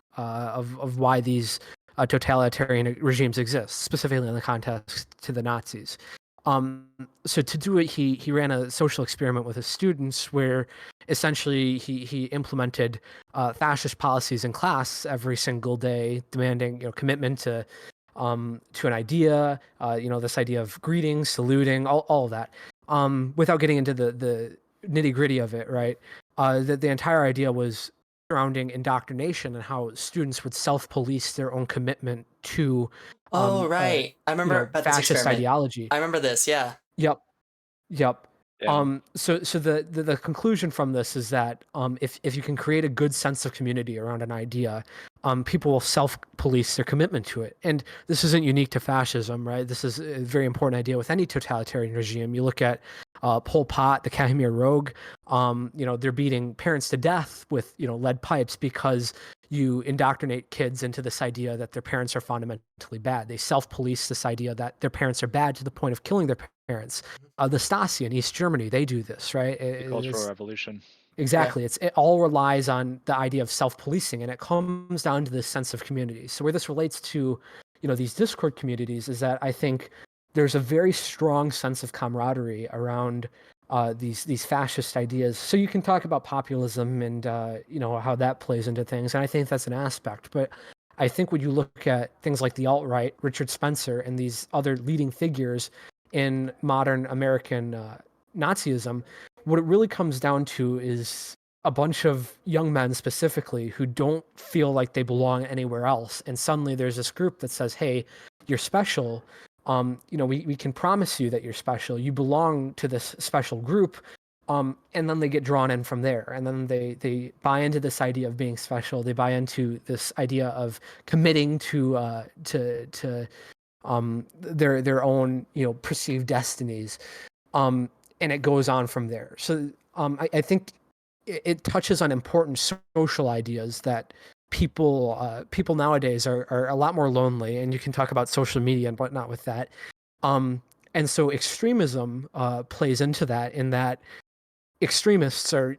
why these totalitarian regimes exist, specifically in the context to the Nazis. So to do it, he ran a social experiment with his students where essentially he implemented fascist policies in class every single day, demanding commitment to an idea, this idea of greeting, saluting, all of that, without getting into the nitty gritty of it, right? The entire idea was surrounding indoctrination and how students would self-police their own commitment to, Oh, right. I remember about this fascist experiment. ideology. I remember this, yeah. Yep. Yep. Yeah. So the conclusion from this is that if you can create a good sense of community around an idea, people will self-police their commitment to it. And this isn't unique to fascism, right? This is a very important idea with any totalitarian regime. You look at Pol Pot, the Khmer Rouge, they're beating parents to death with lead pipes because you indoctrinate kids into this idea that their parents are fundamentally bad. They self-police this idea that their parents are bad to the point of killing their parents. The Stasi in East Germany, they do this, right? The Cultural Revolution. Exactly. It all relies on the idea of self-policing, and it comes down to this sense of community. So where this relates to, these Discord communities is that I think there's a very strong sense of camaraderie around these fascist ideas. So you can talk about populism and how that plays into things, and I think that's an aspect. But I think when you look at things like the alt-right, Richard Spencer, and these other leading figures in modern American Nazism, what it really comes down to is a bunch of young men specifically who don't feel like they belong anywhere else. And suddenly there's this group that says, hey, you're special. We can promise you that you're special. You belong to this special group. And then they get drawn in from there. And then they buy into this idea of being special. They buy into this idea of committing to their own, perceived destinies. And it goes on from there. So I think it touches on important social ideas that people nowadays are a lot more lonely, and you can talk about social media and whatnot with that. And so extremism plays into that, in that extremists are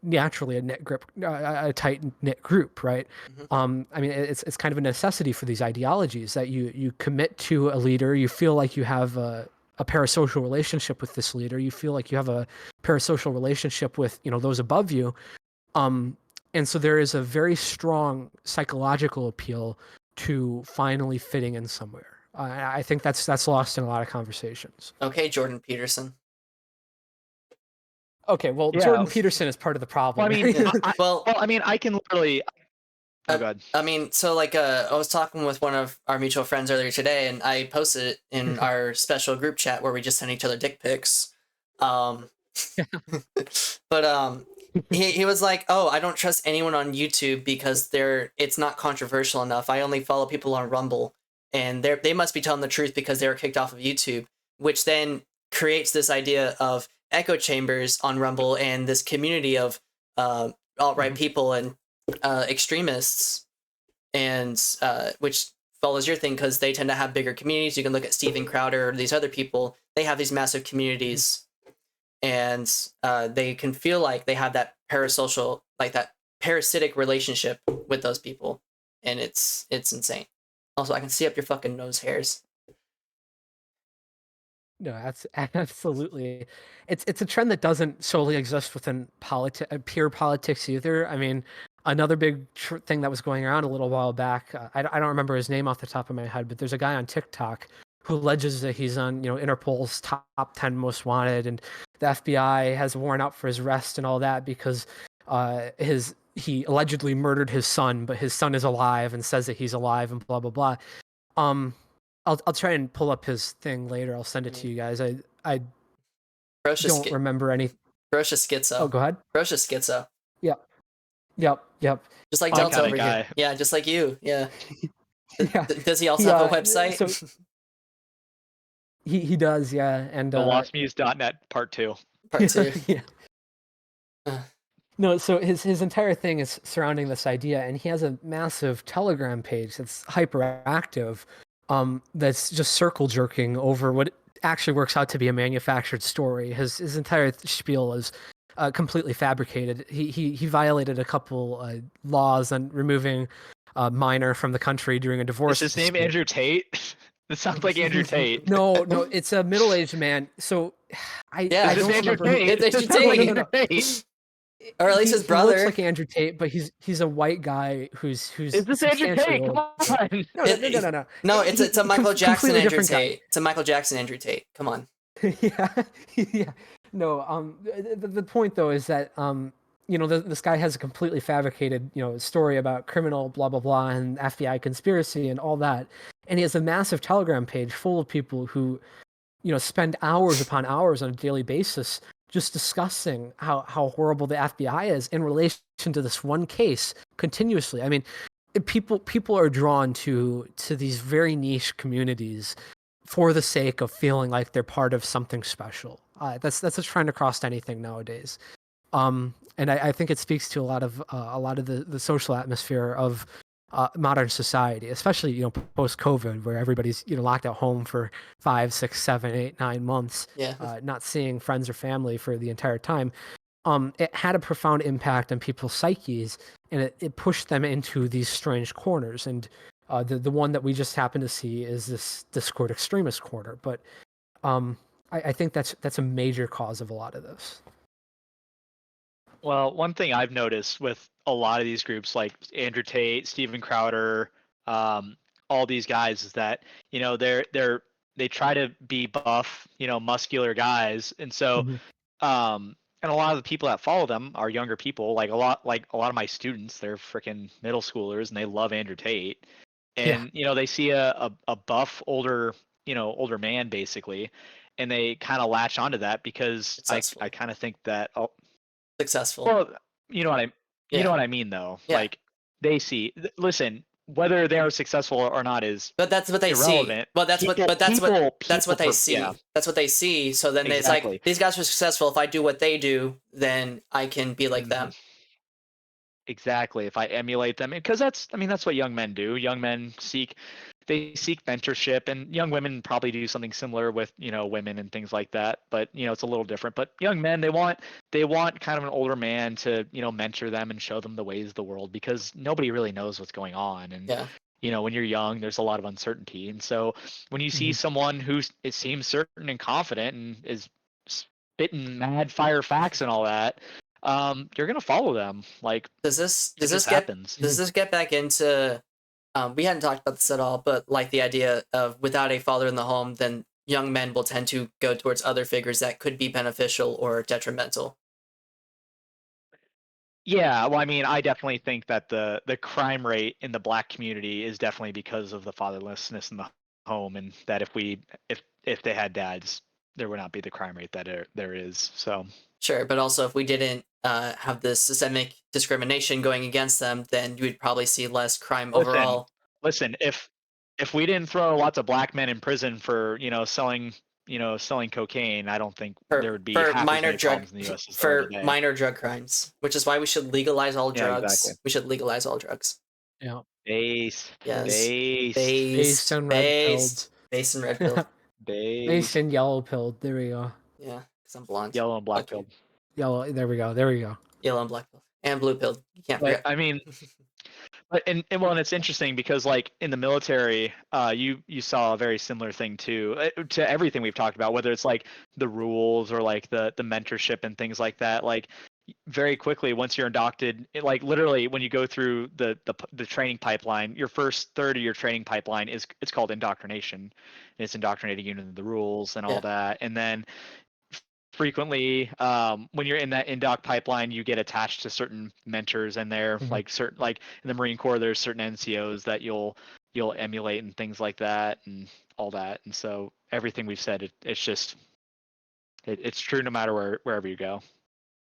naturally a tight knit group, right? I mean, it's kind of a necessity for these ideologies that you commit to a leader, you feel like you have a parasocial relationship with this leader, you feel like you have a parasocial relationship with those above you, and so there is a very strong psychological appeal to finally fitting in somewhere. I think that's lost in a lot of conversations. Okay, Jordan Peterson. Okay, well, Yeah. Jordan Peterson is part of the problem. Well, I mean, Well, I mean, I can literally. Oh, God. I mean, so like, I was talking with one of our mutual friends earlier today, and I posted it in our special group chat where we just send each other dick pics. But he was like, "Oh, I don't trust anyone on YouTube because it's not controversial enough. I only follow people on Rumble, and they must be telling the truth because they were kicked off of YouTube," which then creates this idea of echo chambers on Rumble and this community of alt-right people and extremists, and which follows your thing because they tend to have bigger communities. You can look at Steven Crowder or these other people. They have these massive communities, and they can feel like they have that parasocial, like that parasitic relationship with those people, and it's insane. Also, I can see up your fucking nose hairs. No, that's absolutely. It's a trend that doesn't solely exist within pure politics either. I mean, another big thing that was going around a little while back. I don't remember his name off the top of my head, but there's a guy on TikTok who alleges that he's on Interpol's top 10 most wanted, and the FBI has a warrant out for his arrest and all that because he allegedly murdered his son, but his son is alive and says that he's alive and blah blah blah. I'll try and pull up his thing later. I'll send it to you guys. I don't remember any. Ferocious schizo. Oh, go ahead. Ferocious schizo. Yep. Just like Delta over here. Yeah, just like you. Yeah. Yeah. Does he also have a website? So he does, yeah. And TheLostMuse.net Part 2. Part 2. Yeah. No, so his entire thing is surrounding this idea, and he has a massive Telegram page that's hyperactive, that's just circle jerking over what actually works out to be a manufactured story. His entire spiel is completely fabricated. He violated a couple laws on removing a minor from the country during a divorce. Is his name Andrew Tate? It sounds like Andrew Tate. No, it's a middle-aged man. So I don't remember. It's Andrew Tate. Or at least his brother. He looks like Andrew Tate, but he's a white guy who's. Is this Andrew Tate? Come on. No. No, it's a Michael Jackson Andrew Tate. It's a Michael Jackson Andrew Tate. Come on. Yeah. No. The point though is that this guy has a completely fabricated story about criminal blah blah blah and FBI conspiracy and all that, and he has a massive Telegram page full of people who spend hours upon hours on a daily basis just discussing how horrible the FBI is in relation to this one case continuously. I mean, people are drawn to these very niche communities for the sake of feeling like they're part of something special. That's a trend across anything nowadays. And I think it speaks to a lot of the social atmosphere of modern society, especially post-COVID, where everybody's locked at home for 5, 6, 7, 8, 9 months, Yeah. not seeing friends or family for the entire time. it had a profound impact on people's psyches, and it pushed them into these strange corners. And the one that we just happen to see is this Discord extremist corner. But I think that's a major cause of a lot of this. Well, one thing I've noticed with a lot of these groups, like Andrew Tate, Steven Crowder, all these guys, is that they try to be buff, muscular guys, and so Mhm. and a lot of the people that follow them are younger people, like a lot of my students, they're freaking middle schoolers, and they love Andrew Tate, Yeah, and they see a buff older man basically, and they kind of latch onto that because I Successful. kind of think that Successful. well, you know what I you know Yeah. what I mean though. Yeah. Like listen, whether they are successful or not is But that's what they see. irrelevant. But that's People what they yeah, see. That's what they see. So then it's like exactly. these guys are successful. If I do what they do, then I can be like Mhm. them. Exactly. If I emulate them, because that's what young men do. Young men seek mentorship, and young women probably do something similar with women and things like that. But it's a little different. But young men, they want kind of an older man to mentor them and show them the ways of the world, because nobody really knows what's going on. And Yeah. when you're young, there's a lot of uncertainty. And so when you see Mhm. someone who it seems certain and confident and is spitting mad fire facts and all that, you're gonna follow them. Like Does this it does just this get happens. does this get back into we hadn't talked about this at all, but like the idea of without a father in the home, then young men will tend to go towards other figures that could be beneficial or detrimental. Yeah, well, I mean, I definitely think that the crime rate in the black community is definitely because of the fatherlessness in the home, and that if they had dads, there would not be the crime rate that there is. So Sure, but also if we didn't have this systemic discrimination going against them, then you would probably see less crime listen, overall listen, if we didn't throw lots of black men in prison for selling cocaine, I don't think there would be for half as minor many drug problems in the U.S. as there are for today. minor drug crimes, which is why we should legalize all Yeah, exactly. drugs. We should legalize all drugs. Yeah. Based, Yes. based, Based Based, and red pilled. based, based and red pilled. Based based, and yellow pilled. There we go. Yeah, because I'm blonde. yellow and black Fuck you. pilled. Yellow. There we go. There we go. Yellow and black pilled. And blue pilled. You can't But forget. I mean, and it's interesting because like in the military, you saw a very similar thing too, to everything we've talked about, whether it's like the rules or like the mentorship and things like that. Like very quickly, once you're inducted, like literally when you go through the training pipeline, your first third of your training pipeline it's called indoctrination. It's indoctrinating you into the rules and all Yeah. that, and then frequently when you're in that indoc pipeline, you get attached to certain mentors, and they're Mhm. like certain, like in the Marine Corps there's certain NCOs that you'll emulate and things like that and all that. And so everything we've said, it's just it's true no matter wherever you go.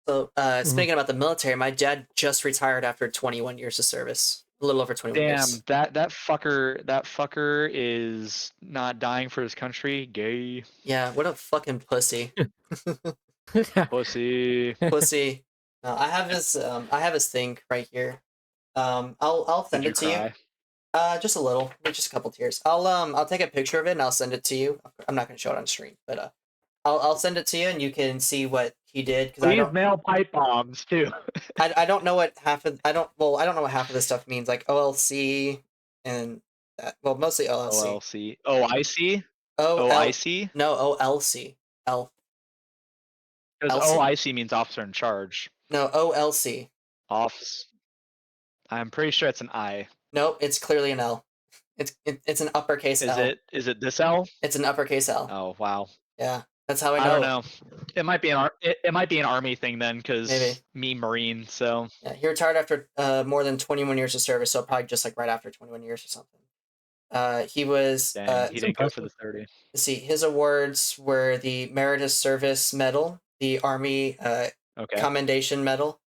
So, Mhm. speaking about the military, my dad just retired after 21 years of service. A little over 21 Damn, years. that fucker is not dying for his country. Gay Yeah, what a fucking pussy. pussy. Pussy. I have his thing right here. I'll Did send you it to you. cry? Just a little, just a couple tears. I'll take a picture of it and I'll send it to you. I'm not gonna show it on screen, but I'll send it to you and you can see what he did because Please mail pipe bombs too. I don't know what half of I don't know what half of this stuff means like OLC and that, well mostly OLC. OLC. Oh, I see. O Oh, I L see. no OLC L Because LC OIC means officer in charge. no OLC Office. I'm pretty sure it's an I. no it's clearly an L. It's an uppercase Is L. it? Is it this L? It's an uppercase L. Oh wow. Yeah, that's how I I don't know. know. It might be an army thing then, Maybe. because me Marine. So Yeah, he retired after more than 21 years of service, so probably just like right after 21 years or something. He was dang, he It's didn't go for impressive. the 30. let's see, his awards were the Meritorious Service Medal, the Army Okay. Commendation Medal,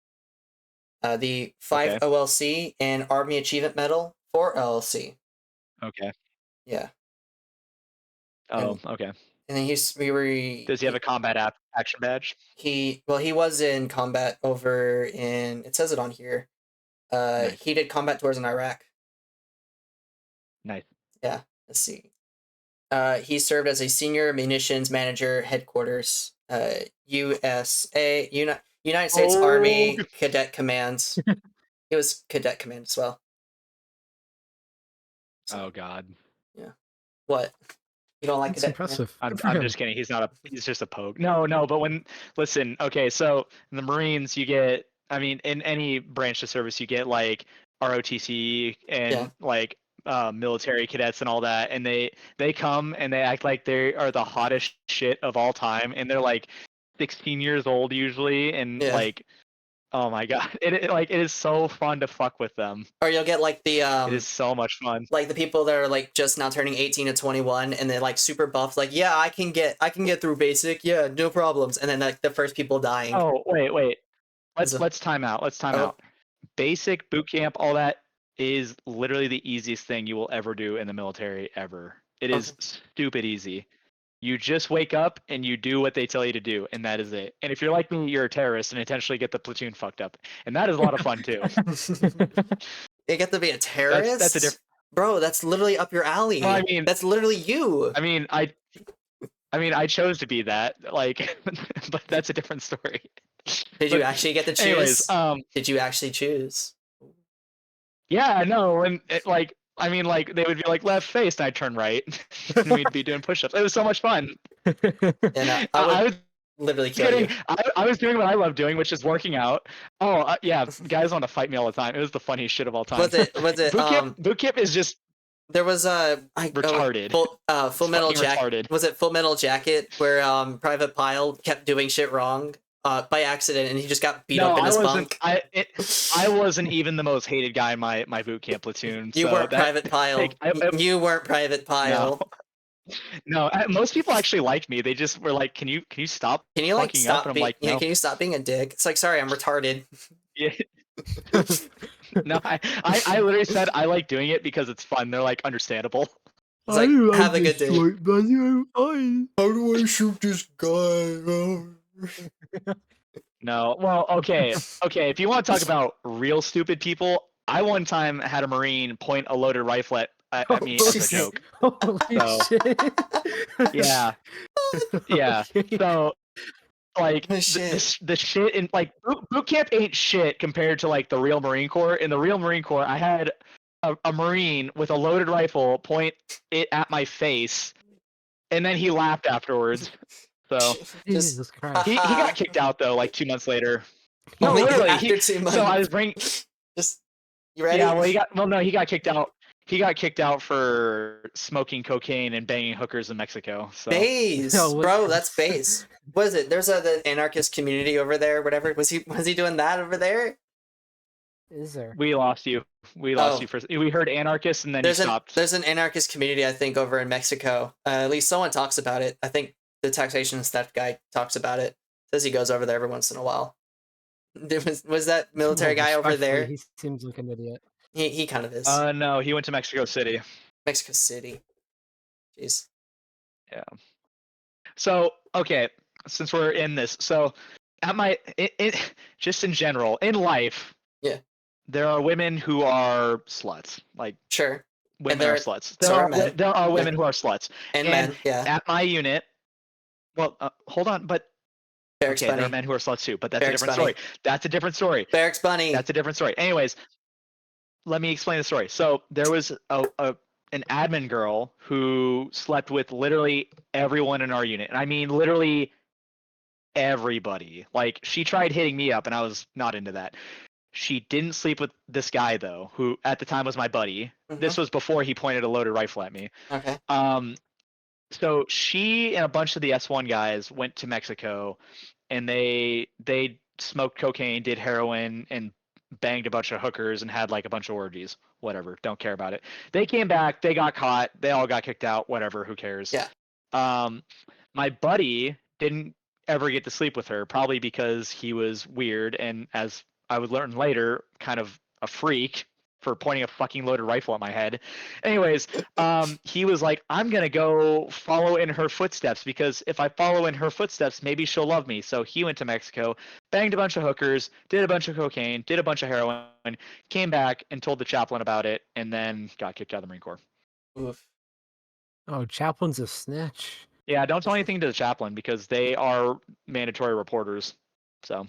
the 5 Okay. OLC, and Army Achievement Medal, 4 LLC. Okay. Yeah, Oh, and okay. and then Does he have a combat action badge? he was in combat over in it says it on here. Nice. He did combat tours in Iraq. Nice. Yeah, let's see. He served as a senior munitions manager, headquarters, USA, United States Army Cadet Command. It was Cadet Command as well. So, Oh God. what? You don't like That's Cadet Command? impressive. Good for I'm him. just kidding. He's just a pogue. No, but listen, okay, so in the Marines you get, I mean, in any branch of service you get like ROTC and like military cadets and all that, and they come and they act like they are the hottest shit of all time, and they're like 16 years old usually, and Yeah. like, oh my God, it is so fun to fuck with them. Or you'll get like the It is so much fun. like the people that are like just now turning 18 to 21 and they're like super buff, like, yeah, I can get through basic, yeah, no problems. And then like the first people dying. Oh, wait. So- Let's time out. Let's time Oh. out. Basic boot camp, all that is literally the easiest thing you will ever do in the military ever. It is stupid easy. You just wake up and you do what they tell you to do, and that is it. And if you're like me, you're a terrorist and intentionally get the platoon fucked up, and that is a lot of fun too. You get to be a terrorist? That's a different. Bro, that's literally up your alley. Well, I mean, that's literally you. I mean, I chose to be that, like, but that's a different story. Did you actually get to choose? Anyways, Did you actually choose? yeah, no, and like, I mean, like they would be like left face, and I'd turn right, and we'd be doing push-ups. It was so much fun. And I would literally kill you. I was doing what I love doing, which is working out. Oh, yeah, guys want to fight me all the time. It was the funniest shit of all time. Was it boot camp is just there was retarded. Full Metal Jacket. Retarded. Was it Full Metal Jacket where Private Pyle kept doing shit wrong by accident and he just got beat up in his bunk? I wasn't even the most hated guy in my boot camp platoon. You weren't Private Pyle. Like, you weren't Private Pyle. No, most people actually liked me. They just were like, "Can you stop? Can you like fucking stop? up?" And I'm like, "No." Can you stop being a dick? It's like, sorry, I'm retarded. Yeah. No, I literally said I like doing it because it's fun. They're like understandable. It's like, have a good day. How do I shoot this guy? No, well, okay. If you want to talk about real stupid people, I one time had a Marine point a loaded rifle at me as a joke. Holy shit. Yeah. Okay. So, like, The shit. the shit in like boot camp ain't shit compared to like the real Marine Corps. In the real Marine Corps, I had a Marine with a loaded rifle point it at my face, and then he laughed afterwards. So Jesus Christ. he got kicked out though, like 2 months later. No, Only literally. after 2 months. So I was bringing. Just you ready? Yeah, well, he got kicked out. He got kicked out for smoking cocaine and banging hookers in Mexico. So. Base, No, bro, that's base. What is it? There's the anarchist community over there, whatever. Was he doing that over there? Is there? We lost you. We lost you for. We heard anarchists and then you stopped. There's an anarchist community, I think, over in Mexico. At least someone talks about it. I think the taxation and theft guy talks about it. Says he goes over there every once in a while. Was that military guy over there? He seems like an idiot. He kind of is. No, he went to Mexico City. Mexico City. Jeez. Yeah. So, okay, since we're in this, so at just in general, in life, yeah, there are women who are sluts. Like, sure. Women are sluts. There are women who are sluts. And men, yeah. At my unit, well, hold on, but Barracks okay, Bunny. there are men who are sluts too, but that's Barracks a different Bunny. story. That's a different story. Barracks Bunny. That's a different story. Anyways, let me explain the story. So there was an admin girl who slept with literally everyone in our unit, and I mean literally everybody. Like, she tried hitting me up, and I was not into that. She didn't sleep with this guy though, who at the time was my buddy. Mm-hmm. This was before he pointed a loaded rifle at me. Okay. So she and a bunch of the S1 guys went to Mexico, and they smoked cocaine, did heroin, and banged a bunch of hookers and had like a bunch of orgies. Whatever, don't care about it. They came back, they got caught, they all got kicked out. Whatever, who cares? Yeah. My buddy didn't ever get to sleep with her, probably because he was weird and, as I would learn later, kind of a freak for pointing a fucking loaded rifle at my head. Anyways, he was like, I'm gonna go follow in her footsteps, because if I follow in her footsteps, maybe she'll love me. So he went to Mexico, banged a bunch of hookers, did a bunch of cocaine, did a bunch of heroin, came back and told the chaplain about it, and then got kicked out of the Marine Corps. Oof. Oh, chaplain's a snitch. Yeah, don't tell anything to the chaplain, because they are mandatory reporters. So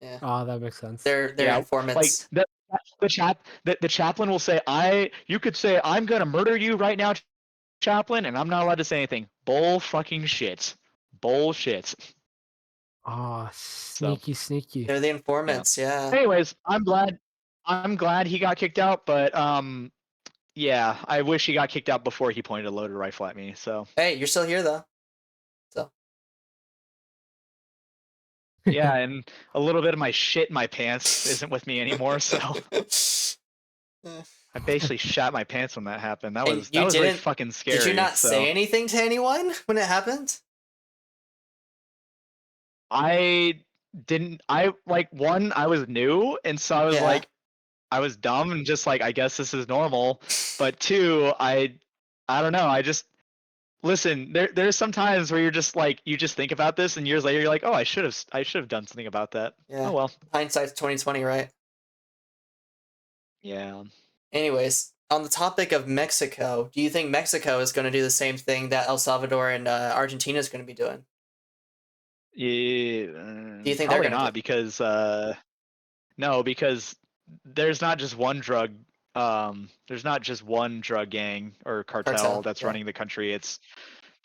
Yeah, Oh, that makes sense. they're Yeah, like informants. the chaplain will say, you could say, I'm gonna murder you right now, chaplain, and I'm not allowed to say anything. Bull fucking shit. Bullshit. Oh, So sneaky. They're the yeah. informants. Yeah. Anyways, I'm glad he got kicked out, but yeah, I wish he got kicked out before he pointed a loaded rifle at me. So Hey, you're still here though. So yeah, and a little bit of my shit in my pants isn't with me anymore. So I basically shat my pants when that happened. That and was you really didn't? fucking Did you scary. not So say anything to anyone when it happened? I didn't. I like one. I was new, and so I was Yeah. like, I was dumb and just like, I guess this is normal. But two, I don't know. I just listen. There's some times where you're just like, you just think about this, and years later you're like, oh, I should have done something about that. Yeah. Oh well. Hindsight's 2020, right? Yeah. Anyways, on the topic of Mexico, do you think Mexico is going to do the same thing that El Salvador and Argentina is going to be doing? Yeah. Do you think they're Probably going to not do? because no, because there's not just one drug. There's not just one drug gang or cartel Cartel? that's Yeah. running the country.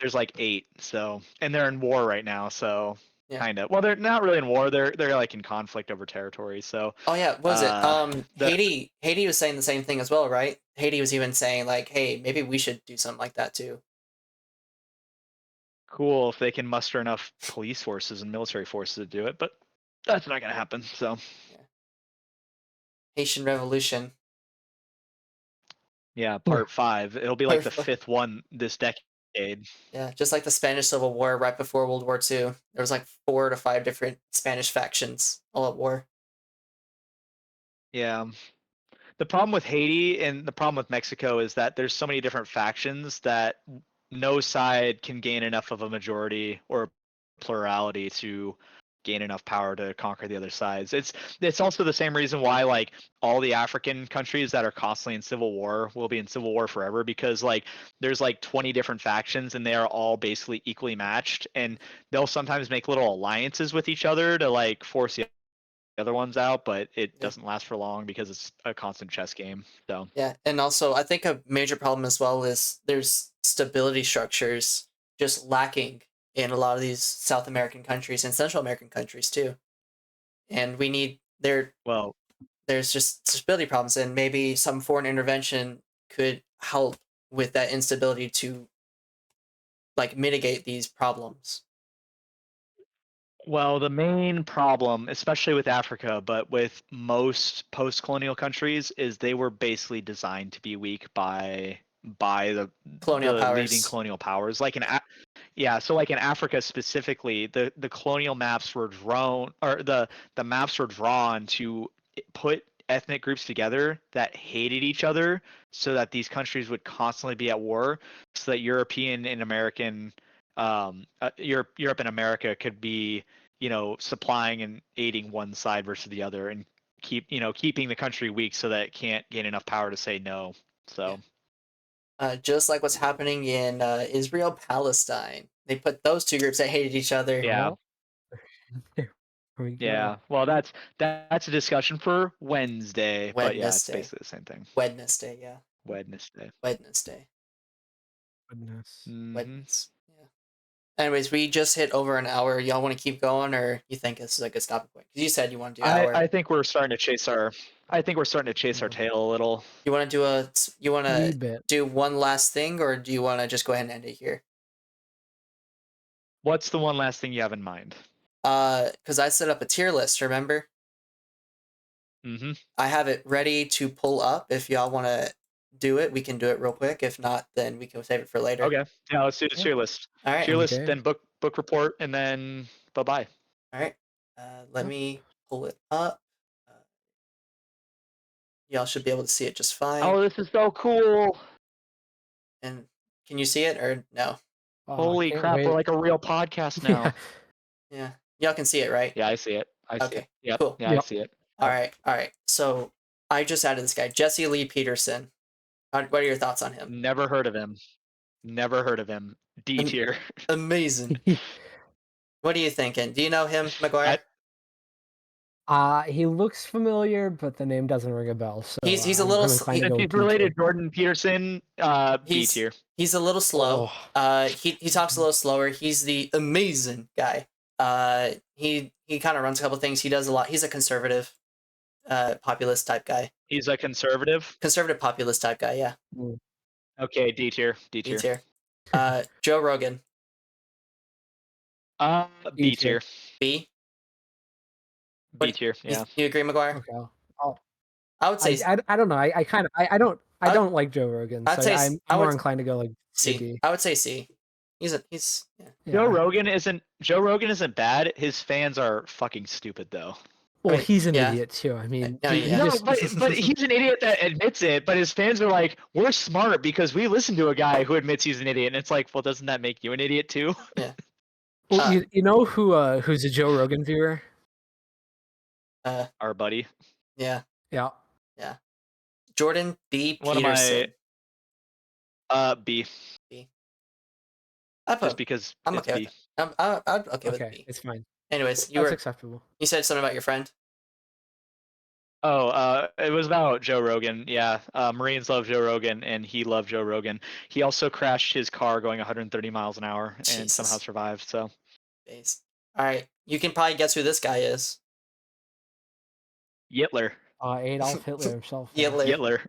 There's like 8. So, and they're in war right now. So, Yeah. kind of. Well, they're not really in war. They're like in conflict over territory. So, Oh yeah, what was it? uh, the Haiti was saying the same thing as well, right? Haiti was even saying like, "Hey, maybe we should do something like that too." cool if they can muster enough police forces and military forces to do it, but that's not gonna happen. So, Yeah. Haitian Revolution. yeah, part 5. It'll be like the Perfect. 5th one this decade. Yeah, just like the Spanish Civil War right before World War II. There was like 4 to 5 different Spanish factions all at war. Yeah. The problem with Haiti and the problem with Mexico is that there's so many different factions that no side can gain enough of a majority or plurality to gain enough power to conquer the other sides. It's also the same reason why like all the African countries that are constantly in civil war will be in civil war forever, because like there's like 20 different factions and they are all basically equally matched, and they'll sometimes make little alliances with each other to like force the other ones out, but it Yeah. doesn't last for long because it's a constant chess game. So Yeah, and also I think a major problem as well is there's stability structures just lacking in a lot of these South American countries and Central American countries too. And we need well, there's just stability problems, and maybe some foreign intervention could help with that instability to like mitigate these problems. the main problem, especially with Africa, but with most post-colonial countries, is they were basically designed to be weak by Colonial the leading powers. colonial powers. Like yeah, so like in Africa specifically, the colonial maps were drawn, or the maps were drawn to put ethnic groups together that hated each other, so that these countries would constantly be at war, so that European and American, Europe and America could be, supplying and aiding one side versus the other, and keeping the country weak so that it can't gain enough power to say no. Yeah. So Just like what's happening in Israel Palestine. They put those two groups that hated each other. yeah. Oh, there we Yeah, go. well, that's a discussion for Wednesday, but yeah, it's Wednesday. basically the same thing. Wednesday, yeah. Wednesday. Wednesday. Goodness. Hmm. Wednesday. Yeah. Anyways, we just hit over an hour. Y'all want to keep going, or you think this is a good stopping point? Because you said you want to do hour. I think we're starting to chase our Yeah. tail a little. You want to do you want Wee to bit. do one last thing, or do you want to just go ahead and end it here? What's the one last thing you have in mind? Because I set up a tier list. Remember, Hmm. I have it ready to pull up. If y'all want to do it, we can do it real quick. If not, then we can save it for later. Okay. Yeah, let's do the Yeah. tier list. All right. Tier list, Okay. then book report, and then bye bye. All right. Let Yeah. me pull it up. Uh, y'all should be able to see it just fine. Oh, this is so cool! And can you see it or no? Oh, Holy can't crap, we're wait. like a real podcast Yeah. now. Yeah. Y'all can see it, right? Yeah, I see it. I see it. Okay. Yep. Cool. Yeah, I Yep. see it. All Yep. right. All right. So I just added this guy, Jesse Lee Peterson. What are your thoughts on him? Never heard of him. Never heard of him. D Am- tier. Amazing. What are you thinking? Do you know him, I McGuire? He looks familiar, but the name doesn't ring a bell. So He's a I'm little inclined to If go he's with D related tier. to Jordan Peterson, B he's tier. he's a little slow. Oh. He talks a little slower. He's the amazing guy. He kind of runs a couple things. He does a lot. He's a conservative, populist type guy. He's a conservative. Conservative populist type guy. Yeah, Mm. Okay, D tier. D B tier. tier. Joe Rogan, B E tier. tier. B. B tier. Yeah. You agree, McGuire? Okay. Oh, I would say I don't know. I don't like Joe Rogan, I'd so say I'm I more would inclined to go like C. D. I would say C. He's yeah. Joe Yeah. Rogan isn't bad. His fans are fucking stupid though. Well, I mean, he's an yeah. idiot too. I mean, No, he yeah. No, just but he's an idiot that admits it. But his fans are like, we're smart because we listen to a guy who admits he's an idiot, and it's like, well, doesn't that make you an idiot too? well, you know who's a Joe Rogan viewer? Our buddy. Yeah. Yeah. Jordan B. One Peterson. of my B. I Just put, because I'm it's okay B. with that. I'm okay with Okay, B. it's fine. Anyways, That's acceptable. you said something about your friend. Oh, it was about Joe Rogan. Yeah, Marines love Joe Rogan, and he loved Joe Rogan. He also crashed his car going 130 miles an hour and Jesus. somehow survived. So Base. All right, you can probably guess who this guy is. Yitler. Adolf Hitler himself. Yitler.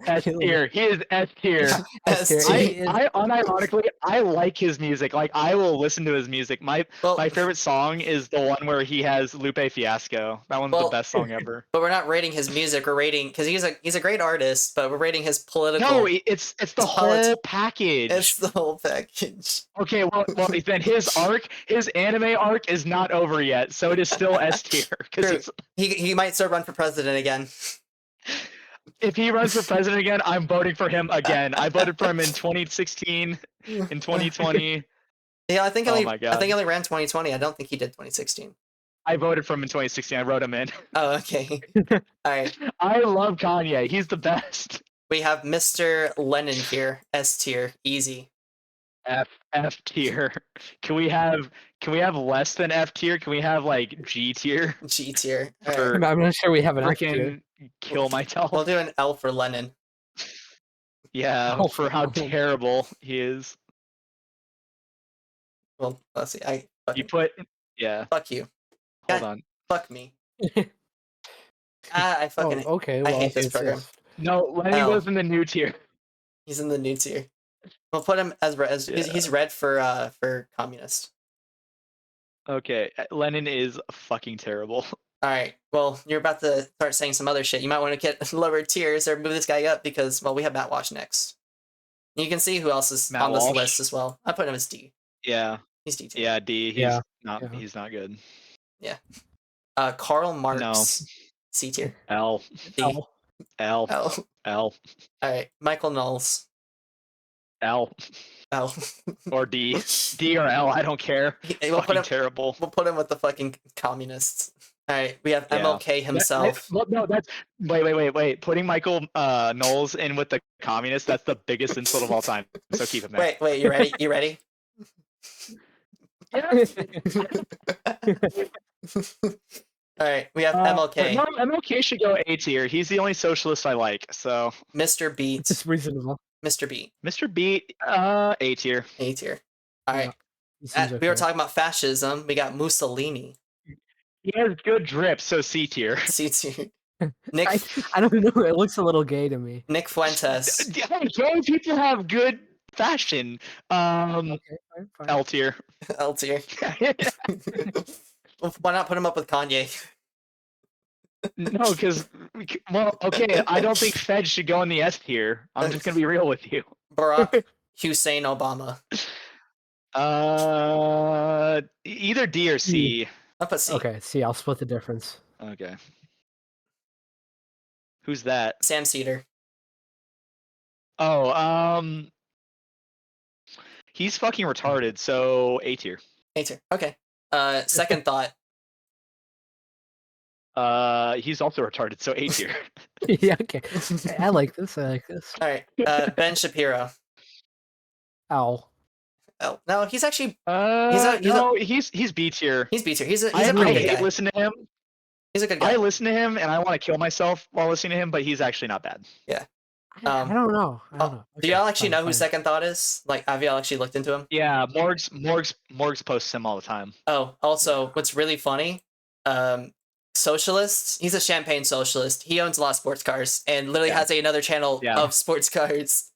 S tier. He is S tier. S tier. I unironically I like his music. Like I will listen to his music. My favorite song is the one where he has Lupe Fiasco. That one's the best song ever. But we're not rating his music. We're rating because he's a great artist, but we're rating his political. No, it's the whole package. It's the whole package. Okay, well then his anime arc is not over yet, so it is still S tier. Because he might still run for president again. If he runs for president again, I'm voting for him again. I voted for him in 2016, in 2020. Yeah, I think he my God. only ran 2020. I don't think he did 2016. I voted for him in 2016. I wrote him in. Oh, okay. All right. I love Kanye. He's the best. We have Mr. Lennon here, S tier, easy. F tier. Can we have less than F tier? Can we have like G tier? G tier. All right. I'm not sure we have an F tier. Freaking kill myself. We'll do an L for Lennon. Yeah, for how terrible he is. Well, let's see. Fuck you. Hold God, on. Fuck me. I fucking. okay. I Well, hate this program. No, Lenny goes in the new tier. He's in the new tier. We'll put him as he's red for communist. Okay, Lennon is fucking terrible. All right. Well, you're about to start saying some other shit. You might want to get lower tiers or move this guy up because we have Matt Walsh next. You can see who else is Matt on this Walsh? list as well. I put him as D. Yeah. He's D tier. Yeah, D. He's not good. Yeah. Karl Marx. C tier. L. D. L. L. L. L. All right. Michael Knowles. L. L. Or D. D or L. I don't care. Fucking terrible. We'll put him with the fucking communists. All right. We have MLK himself. That's wait. Putting Michael Knowles in with the communists, that's the biggest insult of all time. So keep him there. Wait. You ready? You ready? All right, we have MLK. No, MLK should go A tier. He's the only socialist I like. So Mr. Beat. It's reasonable. Mr. Beat. Mr. Beat, A tier. A tier. All right. Yeah, We were talking about fascism. We got Mussolini. He has good drip, so C tier. C tier. Nick. I don't know. It looks a little gay to me. Nick Fuentes. Gay people have good fashion. Okay, fine. L tier. L tier. Why not put him up with Kanye? No, because okay, I don't think Fed should go in the S tier. I'm just gonna be real with you. Barack Hussein Obama. Either D or C. I'll put C. Okay, see, I'll split the difference. Okay. Who's that? Sam Cedar. Oh, he's fucking retarded. So A tier. A tier. Okay. Second thought. He's also retarded, so A tier. Yeah, okay. I like this. All right. Ben Shapiro. Ow. Oh no, he's actually He's B tier. he's B tier. He's a I pretty good hate guy. listening to him. He's a good guy. I listen to him and I want to kill myself while listening to him, but he's actually not bad. I don't know. I don't know. Do Okay, y'all actually fine, know who fine. Second Thought is? Like, have y'all actually looked into him? Yeah, Morgs posts him all the time. Oh, also, what's really funny, socialist. He's a champagne socialist. He owns a lot of sports cars and literally Yeah. has another channel Yeah. of sports cars.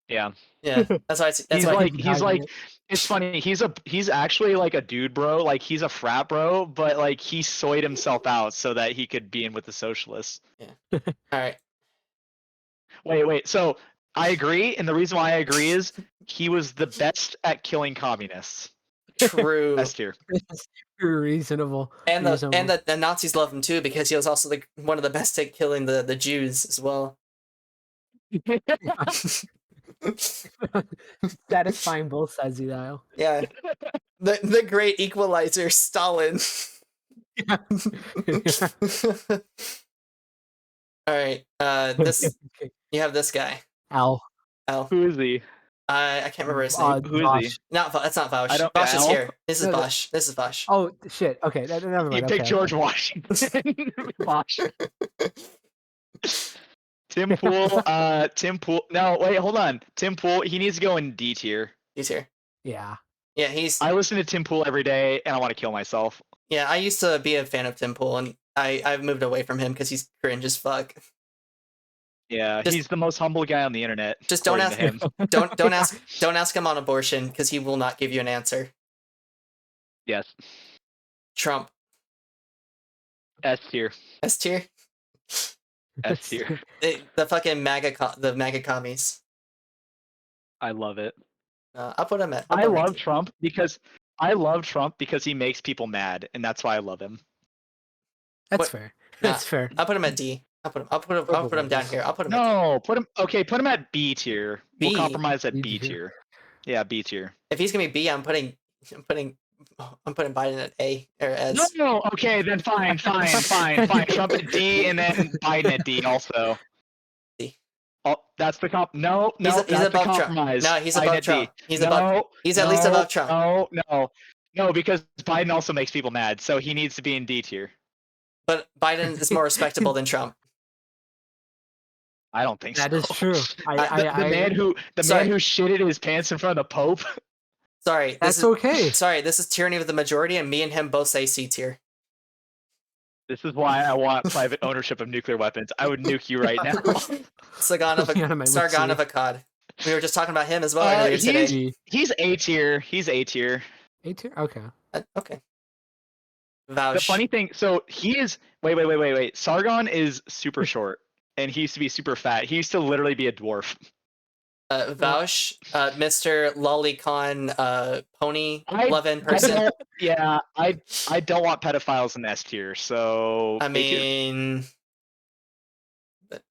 Yeah. Yeah, that's why. That's He's why. like it's funny. He's actually like a dude bro. Like he's a frat bro, but like he soyed himself out so that he could be in with the socialists. All right. Wait. So I agree, and the reason why I agree is he was the best at killing communists. True. S tier. Reasonable. And reasonable. the Nazis love him too because he was also like one of the best at killing the Jews as well. Satisfying both sides of the aisle. Yeah. The great equalizer, Stalin. All right. This Okay. you have this guy. Al. Who is he? I can't remember his name. Who is Vosh. he? Not that's not Vaush. I don't- Vaush is Al? here. This is No, no. Vaush. This is Vaush. Oh shit. Okay, never mind. You picked okay. George Washington. Bosh. Tim Pool. Tim Pool. No, wait, hold on. Tim Pool. He needs to go in D tier. He's here. Yeah. Yeah, he's I listen to Tim Pool every day, and I want to kill myself. yeah. I used to be a fan of Tim Pool, and I've moved away from him because he's cringe as fuck. Yeah, Just- he's the most humble guy on the internet. Just don't according ask to him. don't ask him on abortion because he will not give you an answer. Yes. Trump. S tier. S tier. S tier. The fucking MAGA commies. I love it. I'll put him at. I love Trump because he makes people mad, and that's why I love him. That's What- fair. Nah, That's fair. I'll put him at D. I'll put him down here. I'll put him at No, put him at B tier. B? We'll compromise at B B tier. tier. Yeah, B tier. if he's gonna be B, I'm putting Biden at A or S. No, okay, then fine. Trump at D, and then Biden at D also. D. Oh, that's the comp. No, He's that's above the Trump. compromise. No, he's Biden above at D. Trump. He's at least above Trump. No, because Biden also makes people mad, so he needs to be in D tier. But Biden is more respectable than Trump. I don't think That so. is true. The man who shitted his pants in front of the Pope. Sorry, That's okay. Sorry, this is tyranny of the majority, and me and him both say C tier. This is why I want private ownership of nuclear weapons. I would nuke you right now. Sargon of Akkad. We were just talking about him as well earlier today. He's A tier. He's A tier. A tier. Okay. Okay. The Vaush. funny thing, so he is. Wait. Sargon is super short, and he used to be super fat. He used to literally be a dwarf. Vaush, Mr. Lolicon, pony loving person. I don't want pedophiles in S tier. So I A tier. mean, but,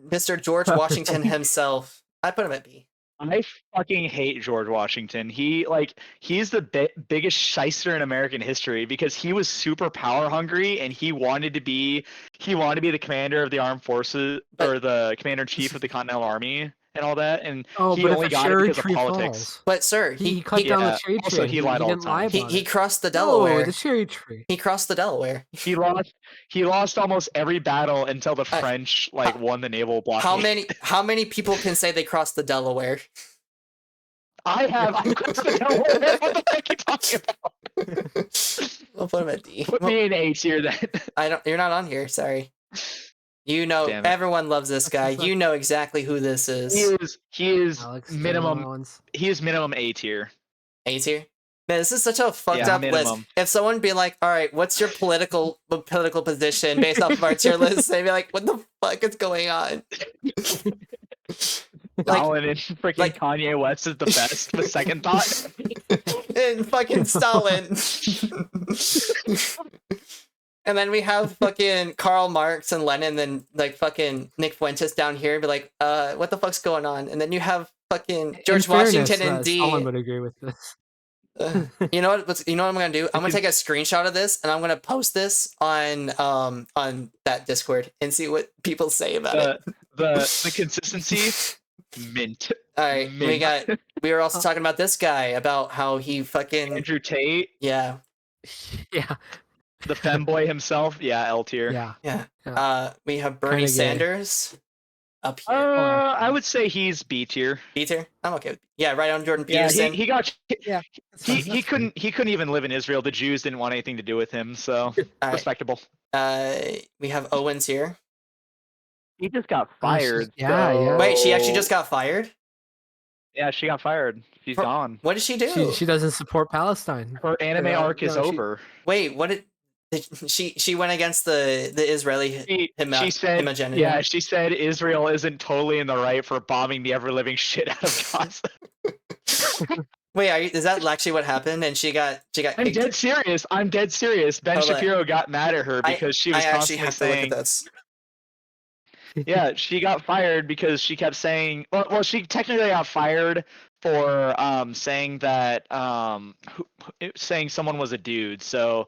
Mr. George Washington himself. I put him at B. I fucking hate George Washington. He's the biggest shyster in American history because he was super power hungry and he wanted to be the commander of the armed forces or the commander in chief of the Continental Army and all that. And he only got it because of politics. But sir, he cut down the cherry tree. Also, he lied all the didn't lie time. about he it. crossed the Delaware. No, the cherry tree. He crossed the Delaware. He lost almost every battle until the French won the naval blockade. How many people can say they crossed the Delaware? I crossed the Delaware. What the heck are you talking about? We'll put him at D. Put me in A tier then. You're not on here. Sorry. You know, Damn it. everyone loves this guy. You know exactly who this is. He is Alex minimum. Jones. He is minimum A tier. A tier. Man, this is such a fucked up list. minimum. If someone be like, "All right, what's your political position based off of our tier list?" They'd be like, "What the fuck is going on?" Stalin and freaking Kanye West is the best. The second thought. And fucking Stalin. And then we have fucking Karl Marx and Lenin and like fucking Nick Fuentes down here be like, what the fuck's going on? And then you have fucking George Washington and D. Someone would agree with this. You know what I'm gonna do? I'm gonna take a screenshot of this and I'm gonna post this on that Discord and see what people say about it. The consistency. Mint. All right, Mint. we were also talking about this guy about how he fucking Andrew Tate, yeah Yeah. the femboy himself. Yeah, L tier. Yeah. yeah. Yeah. We have Bernie Kinda gay. Sanders up here. I would say he's B tier. B tier. I'm okay with yeah. Right on Jordan Yeah, Peterson. he got Yeah. he couldn't even live in Israel. The Jews didn't want anything to do with him, so All right. respectable. We have Owens here. He just got Oh, she's- fired. yeah, so- yeah. Wait, she actually just got fired? Yeah, she got fired. She's For- gone. What did she do? She doesn't support Palestine. Her anime arc is no, she- over. Wait, what did she went against the Israeli She said, hegemony? yeah, she said Israel isn't totally in the right for bombing the ever living shit out of Gaza. Wait, is that actually what happened? And she got I'm kicked? dead serious. I'm dead serious. Ben Hold on. Shapiro got mad at her because she was I actually constantly have to look saying, at this. yeah, she got fired because she kept saying, well, she technically got fired for saying that saying someone was a dude. So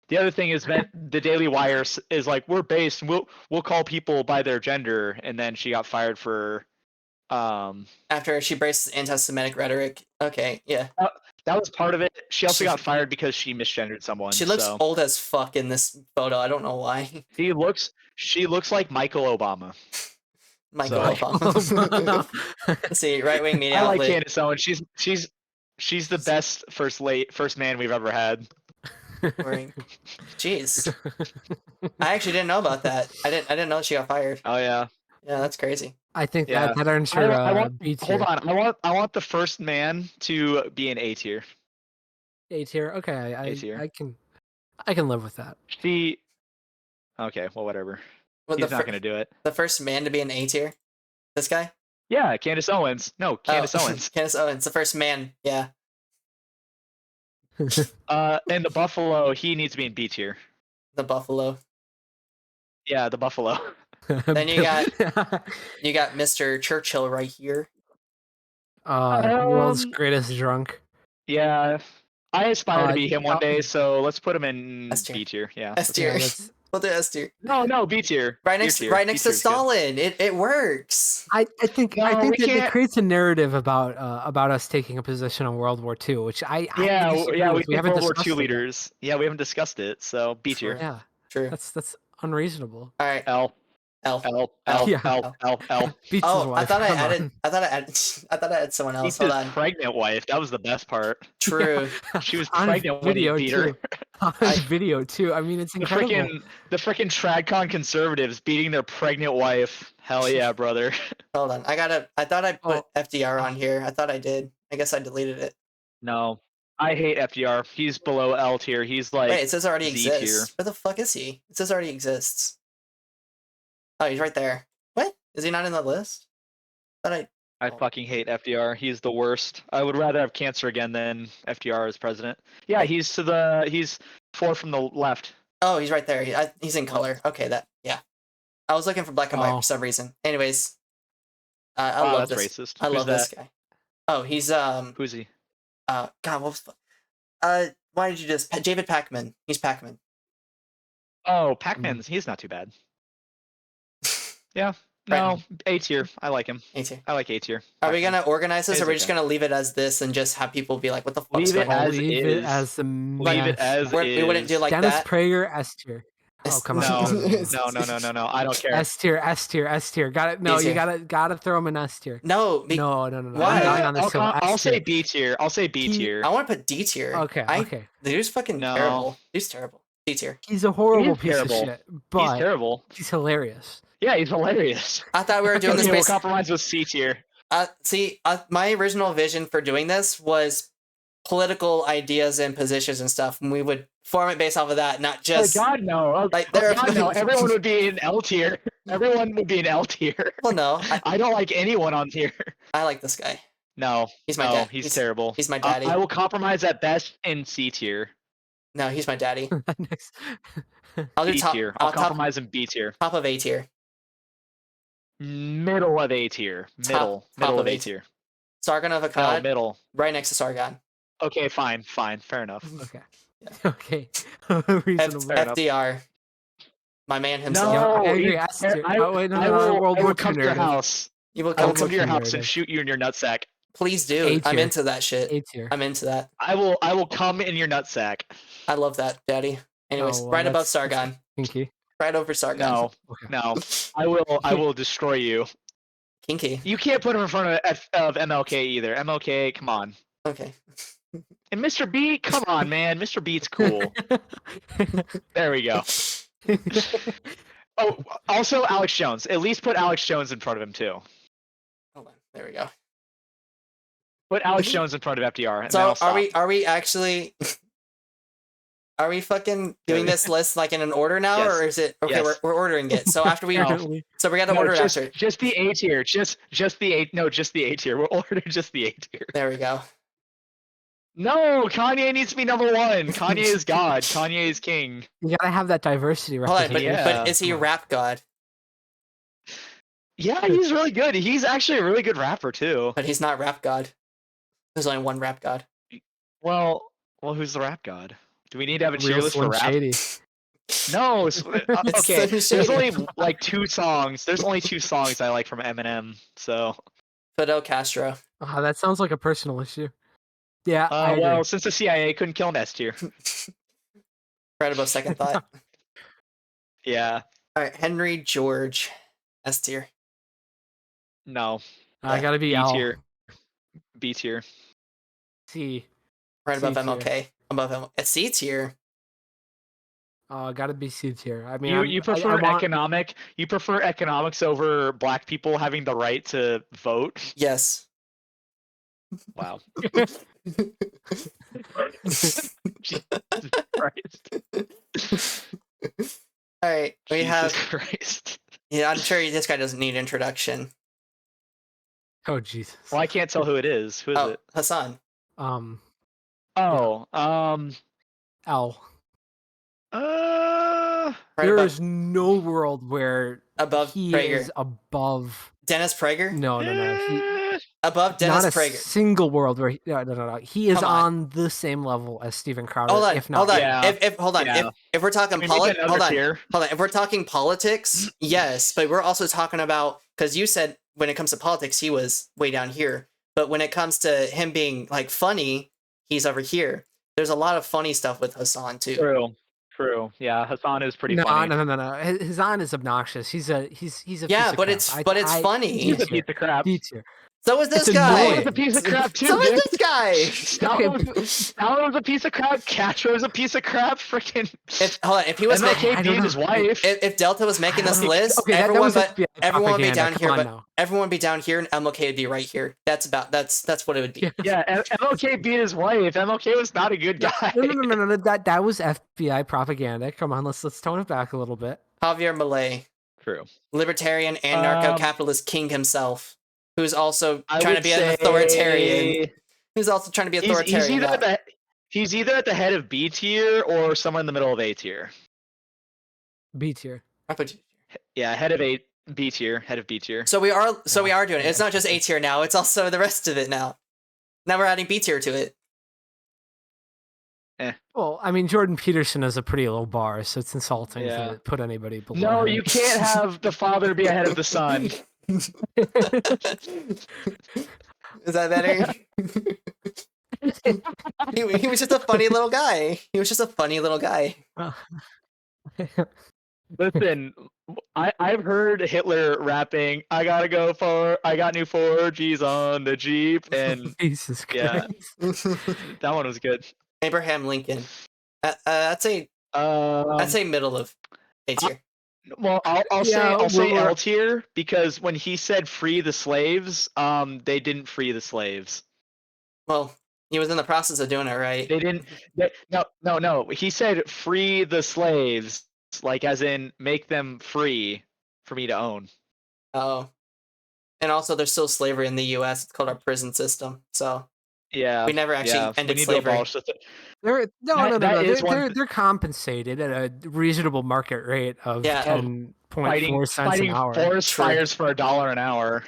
the other thing is that the Daily Wire is like, we're based, we'll call people by their gender, and then she got fired for After she braced anti-Semitic rhetoric. Okay, yeah. that was part of it. She also got fired because she misgendered someone. She looks so. old as fuck in this photo. I don't know why. She looks like Michael Obama. Michael So- Obama. Let's see, right-wing media I like outlet. Candace Owens. She's the best first man we've ever had. Boring. Jeez. I actually didn't know about that. I didn't know she got fired. Oh yeah. Yeah, that's crazy. I think Yeah. that earns I her want, B tier. hold on. I want the first man to be an A tier. A tier. Okay, A tier. I can live with that. Okay, well whatever. Well, He's not gonna do it. the first man to be an A tier. This guy. Yeah, Candace Owens. No, Candace Owens. Candace Owens, the first man. Yeah. And the Buffalo, he needs to be in B tier. The Buffalo. Yeah, the Buffalo. Then you got Mr. Churchill right here. World's greatest drunk. Yeah. I aspire to be him one day, oh. so let's put him in S tier. B tier. Yeah. S tier. Yeah, that's- We'll do S tier. No, B tier. Right B next tier. right B next to tier's good. Stalin. It works. I think No, we that it can't- creates a narrative about us taking a position on World War II, which I Yeah, disagree yeah, with. we haven't World War discussed II it yet. leaders. Yeah, we haven't discussed it, so B tier. Yeah, True. that's unreasonable. All right. L. L. L. L. L. Yeah. L. L. L. Beats his Oh, I wife. thought I come added. on. I thought I had someone else. He's Hold his on. pregnant wife. That was the best part. True. She was On pregnant when he video beat her. too. On video too. I mean, it's The incredible. freaking tradcon conservatives beating their pregnant wife. Hell yeah, brother. Hold on. I thought I put Oh. FDR on here. I thought I did. I guess I deleted it. No, I hate FDR. He's below L tier. He's like Wait, it says already Z tier. exists. Where the fuck is he? It says already exists. Oh, he's right there. What? Is he not in the list? Thought I fucking hate FDR. He's the worst. I would rather have cancer again than FDR as president. Yeah, he's 4 from the left. Oh, he's right there. He's in color. Okay, yeah. I was looking for black and white Oh. for some reason. Anyways, I Wow, love that's this. racist. I Who's love this guy. Oh, he's Who's he? God, what was why did you just David Pacman? He's Pacman. Oh, Pac-Man's. He's not too bad. Yeah. No, A tier. I like him. A tier. I like A tier. Are we gonna organize this, or He's are we just okay. gonna leave it as this and just have people be like, "What the fuck's Leave it going on?" as Leave it is. as the Leave it as We wouldn't do is. like Dennis that. Prager S tier. Oh It's- come No, on. no. I don't care. S tier, S tier, S tier. Got it. No, B you tier. gotta throw him in S tier. No, No. Why? I'm dying on this hill. I'll S say tier. B tier. I'll say B He- tier. I want to put D tier. Okay, okay. The dude's fucking No. terrible. Dude's terrible. D tier. He's a horrible He's piece terrible. of shit, He's but terrible. he's hilarious. Yeah, he's hilarious. I thought we were doing this Okay, we'll based. compromise with C tier. My original vision for doing this was political ideas and positions and stuff, and we would form it based off of that, not just. Oh God, no! Oh, like, oh, there- God, no! Everyone would be in L tier. Everyone would be in L tier. Well, no, I don't like anyone on here. I like this guy. No, He's my no, dad. he's terrible. He's my daddy. I will compromise at best in C tier. No, he's my daddy. Next. I'll do B top. tier. I'll Top compromise in B tier. of A tier. Middle of A tier. Middle top of of A A tier. Sargon of No, Akkad, middle. right next to Sargon. Okay, fine, fair enough. Okay. Yeah. Okay. Reasonable. Fair enough. FDR. My man himself. Yeah, I No, agree. he's S tier. I Oh, wait, no, will, World I War will II come to your narrative. house. You will I will come come to your house narrative. and shoot you in your nutsack. Please do. A I'm tier. into that shit. A tier. I'm into that. I will come in your nutsack. I love that, Daddy. Anyways, Oh, well, right above that's Sargon. kinky. Right over Sargon. No, Okay. no. I will destroy you. Kinky. You can't put him in front of MLK either. MLK, come on. Okay. And Mr. B, come on, man. Mr. Beat's cool. There we go. Oh, also Alex Jones. At least put Alex Jones in front of him too. Hold on. There we go. Put Alex Jones in front of FDR. And then So I'll stop. are we actually are we fucking doing this list like in an order now, Yes. or is it okay? Yes. We're ordering it. So after we, Apparently. so we got to No, order it just, after. just the A tier. Just the A. No, just the A tier. We're ordering just the A tier. There we go. No, Kanye needs to be number one. Kanye is God. Kanye is king. You gotta have that diversity Hold on, representation. but is he a Come on. rap god? Yeah, he's really good. He's actually a really good rapper too. But he's not rap god. There's only one rap god. Well, who's the rap god? Do we need to have a tier Real list for Slim rap? Shady. No. It's Okay. Slim There's Shady. only like 2 songs. There's only 2 songs I like from Eminem. So, Fidel Castro. That sounds like a personal issue. Yeah, I agree. well, since the CIA couldn't kill him, S tier. Right above second thought. Yeah. All right, Henry George, S tier. No. I gotta be B L. tier. B tier. C. Right C above tier. MLK. Above MLK. At C tier. Gotta be C tier. I mean, You prefer You prefer economics over black people having the right to vote? Yes. Wow. Jesus Christ. All right, we Jesus have. Christ. Yeah, I'm sure this guy doesn't need introduction. Oh Jesus. Well, I can't tell who it is. Who is Oh, it? Hassan. Oh, L. Right There above, is no world where above he Prager. is above. Dennis Prager. No. He, Above Dennis not a Prager. single world where no. He is Come on. on the same level as Steven Crowder. Hold on, if not. hold on. Yeah. If we're talking Can we make another hold on, tier? hold on. If we're talking politics, yes, but we're also talking about, because you said when it comes to politics he was way down here, but when it comes to him being like funny, he's over here. There's a lot of funny stuff with Hassan too. True. Yeah, Hassan is pretty No. funny. His on is obnoxious. He's a Yeah, piece of but crap. it's funny. He's a piece of crap. D tier. So is this It's guy. annoying. He's a piece of crap too. So is dude. this guy. Stalin was a piece of crap. Castro's a piece of crap. Freaking. If he was making, MLK beat his wife. if Delta was making this list, Okay, that everyone was but FBI everyone would be propaganda. down here, Come on but now. everyone would be down here, and MLK would be right here. That's what it would be. Yeah, MLK beat his wife. MLK was not a good guy. No. That was FBI propaganda. Come on, let's tone it back a little bit. Javier Milei, True. Libertarian and narco-capitalist king himself, who's also trying to be an say authoritarian. Who's also trying to be authoritarian. He's either at the head of B tier or somewhere in the middle of A tier. B tier. I put you. Yeah, head of B tier. Head of B tier. So we are doing it. It's not just A tier now. It's also the rest of it now. Now we're adding B tier to it. Well, I mean, Jordan Peterson is a pretty low bar, so it's insulting to put anybody below. No, him. you can't have the father be ahead of the son. Is that better? he was just a funny little guy. Listen, I've heard Hitler rapping, I got new 4Gs on the Jeep, and Jesus yeah. Christ. That one was good. Abraham Lincoln. I'd say middle of A tier. Well, I'll say we're- L tier because when he said free the slaves, they didn't free the slaves. Well, he was in the process of doing it, right? They didn't. No. He said free the slaves, like as in make them free for me to own. Oh. And also, there's still slavery in the U.S. It's called our prison system. So Yeah, we never actually ended we need to slavery. abolish the They're compensated at a reasonable market rate of Yeah. 10.4 cents an hour. forest True. fires for $1 an hour.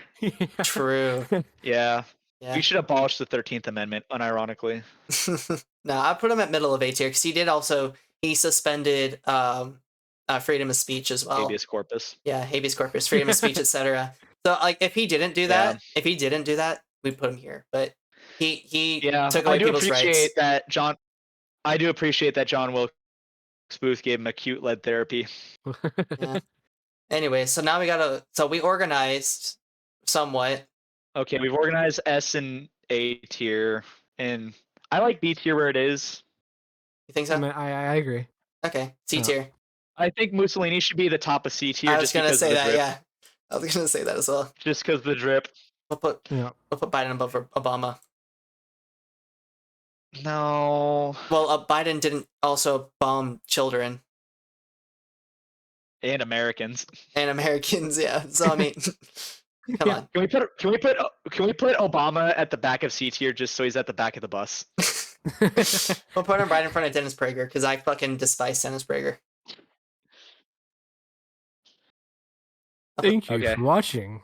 True. Yeah. Yeah. We should abolish the 13th Amendment, unironically. No, I put him at middle of A tier because he suspended freedom of speech as well. Habeas corpus. Yeah, habeas corpus, freedom of speech, etc. So like, if he didn't do that, Yeah. we'd put him here. But he Yeah, took I away do people's rights. appreciate that John. I do appreciate that John Wilkes Booth gave him acute lead therapy. Yeah. Anyway, so now we organized somewhat. Okay, we've organized S and A tier, and I like B tier where it is. You think I so? mean, I agree. Okay, C Yeah. tier. I think Mussolini should be the top of C tier I was just gonna because of say the that. drip. Yeah, I was gonna say that as well. Just because of the drip. We'll put Yeah. Biden above Obama. No. Well, Biden didn't also bomb children And Americans. and Americans. Yeah, so I mean, come Yeah. on. Can we put Obama at the back of C tier just so he's at the back of the bus? We'll put him right in front of Dennis Prager because I fucking despise Dennis Prager. Thank you Okay. for watching.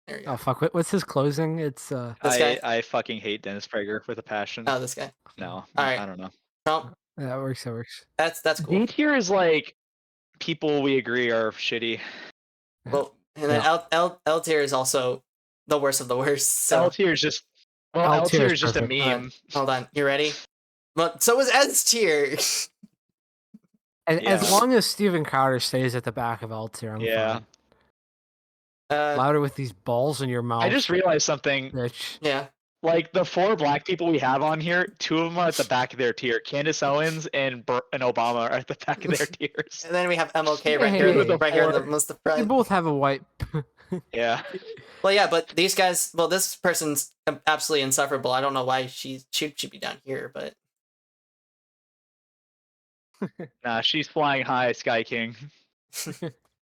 There you go. Oh fuck! What's his closing? It's This guy? I fucking hate Dennis Prager with a passion. Oh, this guy. No, All right. I don't know. Trump. that works. That works. That's cool. D tier is like people we agree are shitty. Well, and then L tier is also the worst of the worst. So L tier is just L tier is just a perfect. meme. Hold on, you ready? Well, so was S tier. As Yeah. long as Steven Crowder stays at the back of L tier, I'm Yeah. fine. Louder with these balls in your mouth. I just realized something. bitch. Yeah. Like the 4 black people we have on here, 2 of them are at the back of their tier. Candace Owens and Obama are at the back of their tiers. And then we have MLK right Hey, here, hey, right here in the hey. most the They front. both have a white. Yeah. Well, yeah, but these guys. Well, this person's absolutely insufferable. I don't know why she should be down here, but Nah, she's flying high, Sky King.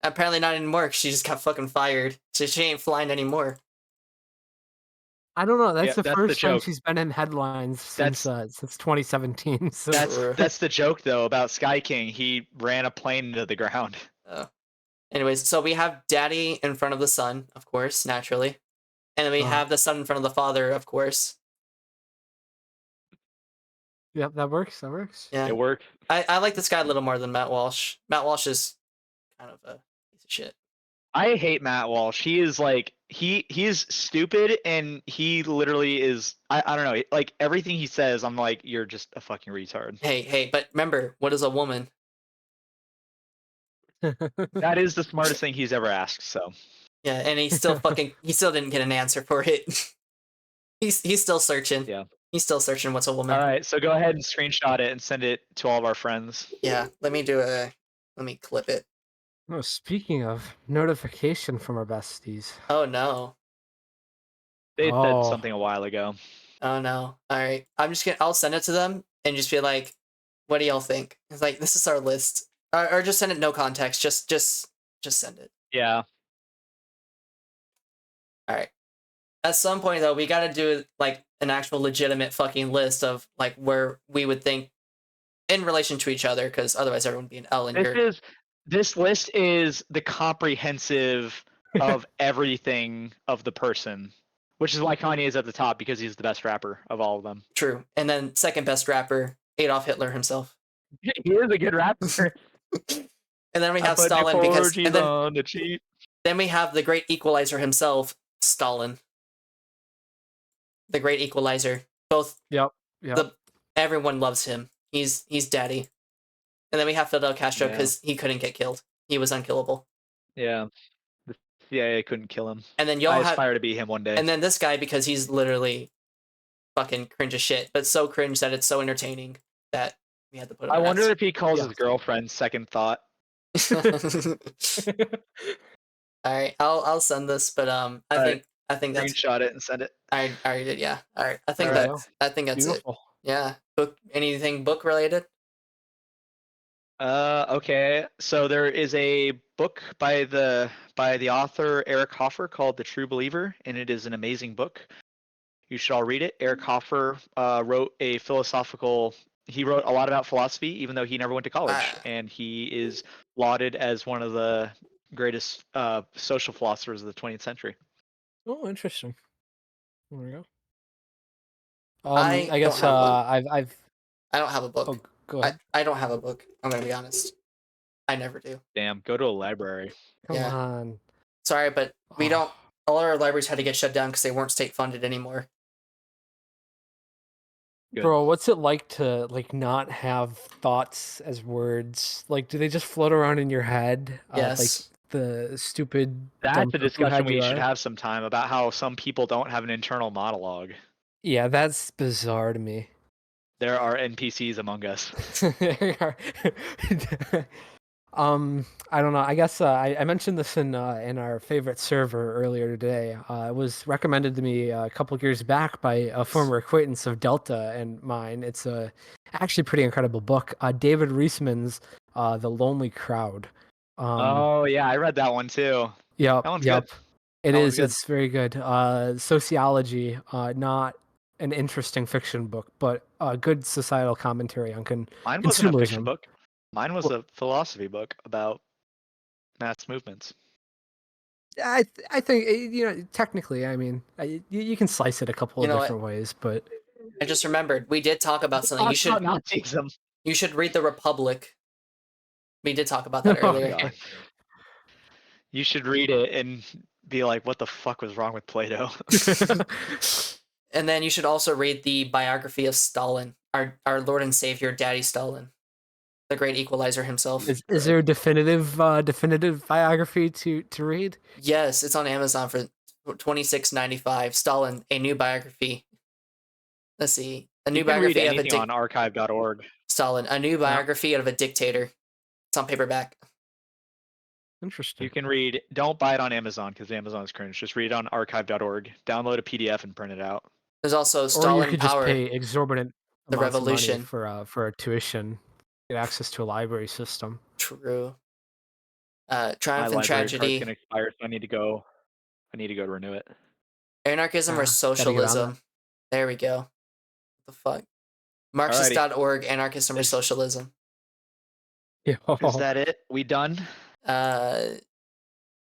apparently not anymore. 'Cause she just got fucking fired, so she ain't flying anymore. I don't know. That's Yeah, the that's first the time joke. she's been in headlines since 2017. So That's the joke though about Sky King. He ran a plane into the ground. Anyways, so we have Daddy in front of the son, of course, naturally, and then we have the son in front of the father, of course. Yep, that works. That works. Yeah, It worked. I like this guy a little more than Matt Walsh. Matt Walsh is kind of a piece of shit. I hate Matt Walsh. He is like he's stupid and he literally is I don't know, like everything he says I'm like you're just a fucking retard. Hey, but remember, what is a woman? That is the smartest thing he's ever asked, so. Yeah, and he still didn't get an answer for it. he's still searching. Yeah. He's still searching what's a woman. All right, so go ahead and screenshot it and send it to all of our friends. Yeah, let me clip it. Oh, speaking of notification from our besties. Oh no. They said Oh. something a while ago. Oh no. All right. I'll send it to them and just be like, what do y'all think? It's like, this is our list. Or just send it no context. Just send it. Yeah. All right. At some point though, we got to do like an actual legitimate fucking list of like where we would think in relation to each other, because otherwise everyone would be an L in here. This list is the comprehensive of everything of the person, which is why Kanye is at the top because he's the best rapper of all of them. True. And then second best rapper, Adolf Hitler himself. He is a good rapper. And then we have Stalin because and then we have the great equalizer himself, Stalin. The great equalizer. Both Yep. everyone loves him. He's daddy. And then we have Fidel Castro because he couldn't get killed. He was unkillable. Yeah. The CIA couldn't kill him. And then I aspire to be him one day. And then this guy, because he's literally fucking cringe as shit, but so cringe that it's so entertaining that we had to put him. I wonder if he calls his girlfriend second thought. All right, I'll send this, but I think that's screenshot it and send it. I already did, yeah. All right, I think that's Beautiful. it. Yeah, anything book related? Okay. So there is a book by the author Eric Hoffer called The True Believer, and it is an amazing book. You should all read it. Eric Hoffer wrote a philosophical. He wrote a lot about philosophy, even though he never went to college, and he is lauded as one of the greatest social philosophers of the 20th century. Oh, interesting. There we go. I guess don't have I don't have a book. Oh, go ahead. I don't have a book. I'm gonna be honest. I never do. Damn, go to a library. Come on. Sorry, but we don't all our libraries had to get shut down because they weren't state funded anymore. Good. Bro, what's it like to not have thoughts as words? Like, do they just float around in your head? Like Yes. the stupid That's dumb a poop you discussion had we you should are? have sometime about how some people don't have an internal monologue. Yeah, that's bizarre to me. There are NPCs among us. I don't know. I guess I mentioned this in our favorite server earlier today. It was recommended to me a couple years back by a former acquaintance of Delta and mine. It's a actually pretty incredible book. David Reisman's The Lonely Crowd. Oh yeah, I read that one too. Yep, That one's yep. good. It That one's is. good. It's very good. Sociology, not an interesting fiction book, but a good societal commentary on Mine wasn't a fiction consumerism. book. Mine was a philosophy book about mass movements. I think technically, I mean, you can slice it a couple You of know what? different ways, but I just remembered we did talk about something. Talk about Nazism. You should read The Republic. We did talk about that Oh earlier. god. You should read it and be like, what the fuck was wrong with Plato? And then you should also read the biography of Stalin, our Lord and Savior, Daddy Stalin, the great equalizer himself. is there a definitive biography to read? Yes, it's on Amazon for $26.95. Stalin, a new biography. Let's see, a new You can read biography of a anything on archive.org. Stalin, a new biography of a dictator. It's on paperback. Interesting. You can read. Don't buy it on Amazon because Amazon's cringe. Just read it on archive.org. Download a PDF and print it out. There's also Or you Stalin could just Power, pay exorbitant the amounts of money Revolution. for a tuition, get access to a library system. True. My Triumph and library card's Tragedy, gonna expire, so I need to go to renew it. Anarchism or Gotta get on Socialism. There we go. What the fuck? Marxist.org, Anarchism or Socialism. that. Is that it? We done?